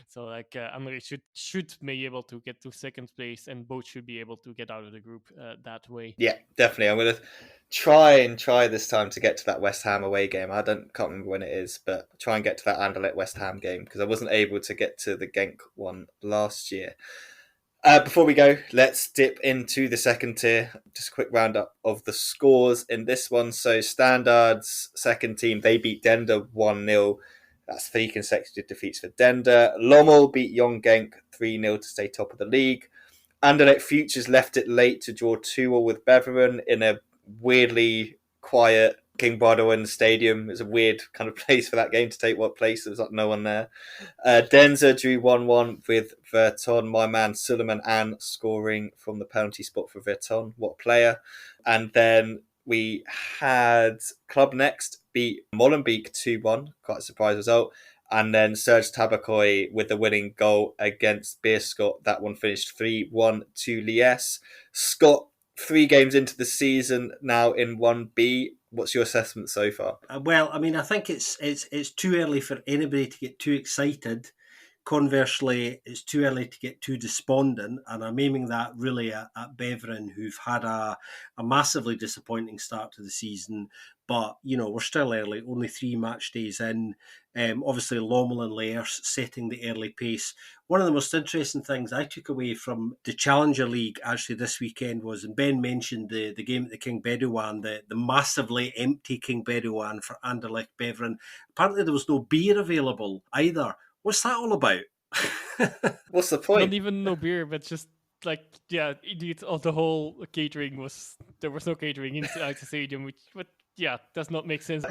so like Anderlecht should be able to get to second place, and both should be able to get out of the group that way. Yeah, definitely. I'm going to try this time to get to that West Ham away game. Can't remember when it is, but try and get to that Anderlecht West Ham game because I wasn't able to get to the Genk one last year. Before we go, let's dip into the second tier. Just a quick roundup of the scores in this one. So Standard's second team, they beat Dender 1-0. That's 3 consecutive defeats for Dender. Lommel beat Young Genk 3-0 to stay top of the league. Anderlecht Futures left it late to draw 2-2 with Beveren in a weirdly quiet King Baudouin Stadium. It's a weird kind of place for that game to take place. There was like no one there. Denzer drew 1-1 with Verton. My man Suleiman Ann scoring from the penalty spot for Verton. What a player. And then we had Club Next beat Molenbeek 2-1. Quite a surprise result. And then Serge Tabakoy with the winning goal against Beerschot. That one finished 3-1 to Liesse. Scott, 3 games into the season now in 1B. What's your assessment so far? Well, I mean, I think it's too early for anybody to get too excited. Conversely, it's too early to get too despondent, and I'm aiming that really at Beveren, who've had a massively disappointing start to the season. But, you know, we're still early, only 3 match days in. Obviously, Lommel and Lierse setting the early pace. One of the most interesting things I took away from the Challenger League actually this weekend was, and Ben mentioned the game at the King Bedouin, the massively empty King Bedouin for Anderlecht Beveren. Apparently there was no beer available either. What's that all about? What's the point? Not even no beer, but just like, yeah, indeed, the whole catering there was no catering inside the stadium, but yeah, does not make sense.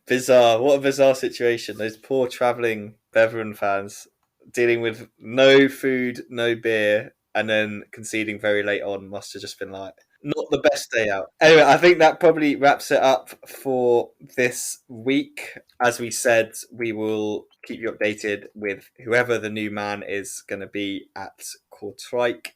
Bizarre. What a bizarre situation. Those poor travelling Beveren fans dealing with no food, no beer, and then conceding very late on must have just been like, not the best day out. Anyway, I think that probably wraps it up for this week. As we said, we will keep you updated with whoever the new man is going to be at Kortrijk.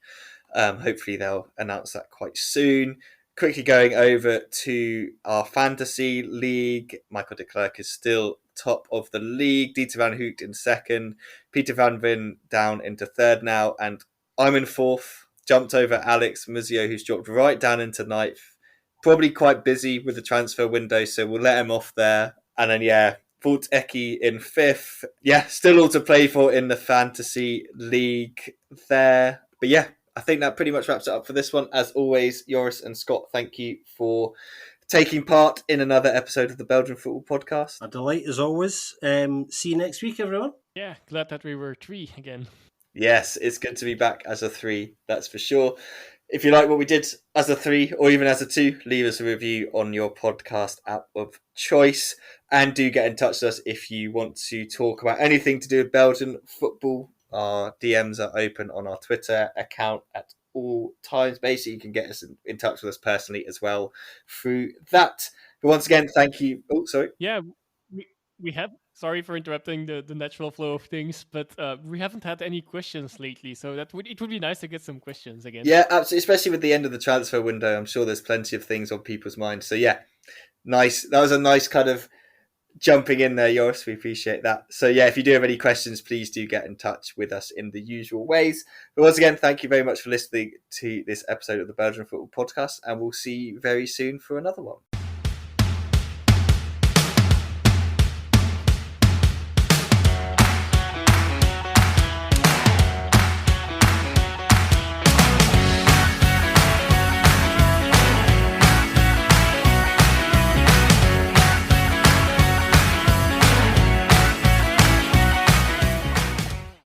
Hopefully they'll announce that quite soon. Quickly going over to our fantasy league. Michael de Klerk is still top of the league. Dieter van Hoot in second. Peter van Vin down into third now. And I'm in fourth. Jumped over Alex Muzio, who's dropped right down into ninth. Probably quite busy with the transfer window, so we'll let him off there. And then, yeah, Volt Eki in fifth. Yeah, still all to play for in the fantasy league there. But yeah, I think that pretty much wraps it up for this one. As always, Joris and Scott, thank you for taking part in another episode of the Belgian Football Podcast. A delight as always. See you next week, everyone. Yeah, glad that we were 3 again. Yes, it's good to be back as a 3, that's for sure. If you like what we did as a 3 or even as a 2, leave us a review on your podcast app of choice. And do get in touch with us if you want to talk about anything to do with Belgian football. Our DMs are open on our Twitter account at all times. Basically, you can get us in touch with us personally as well through that. But once again, thank you. Oh, sorry. Yeah, we have. Sorry for interrupting the natural flow of things, but we haven't had any questions lately, so it would be nice to get some questions again. Yeah, absolutely. Especially with the end of the transfer window, I'm sure there's plenty of things on people's minds. So yeah, nice. That was a nice kind of jumping in there, Joris. We appreciate that. So yeah, if you do have any questions, please do get in touch with us in the usual ways. But once again, thank you very much for listening to this episode of the Belgian Football Podcast, and we'll see you very soon for another one.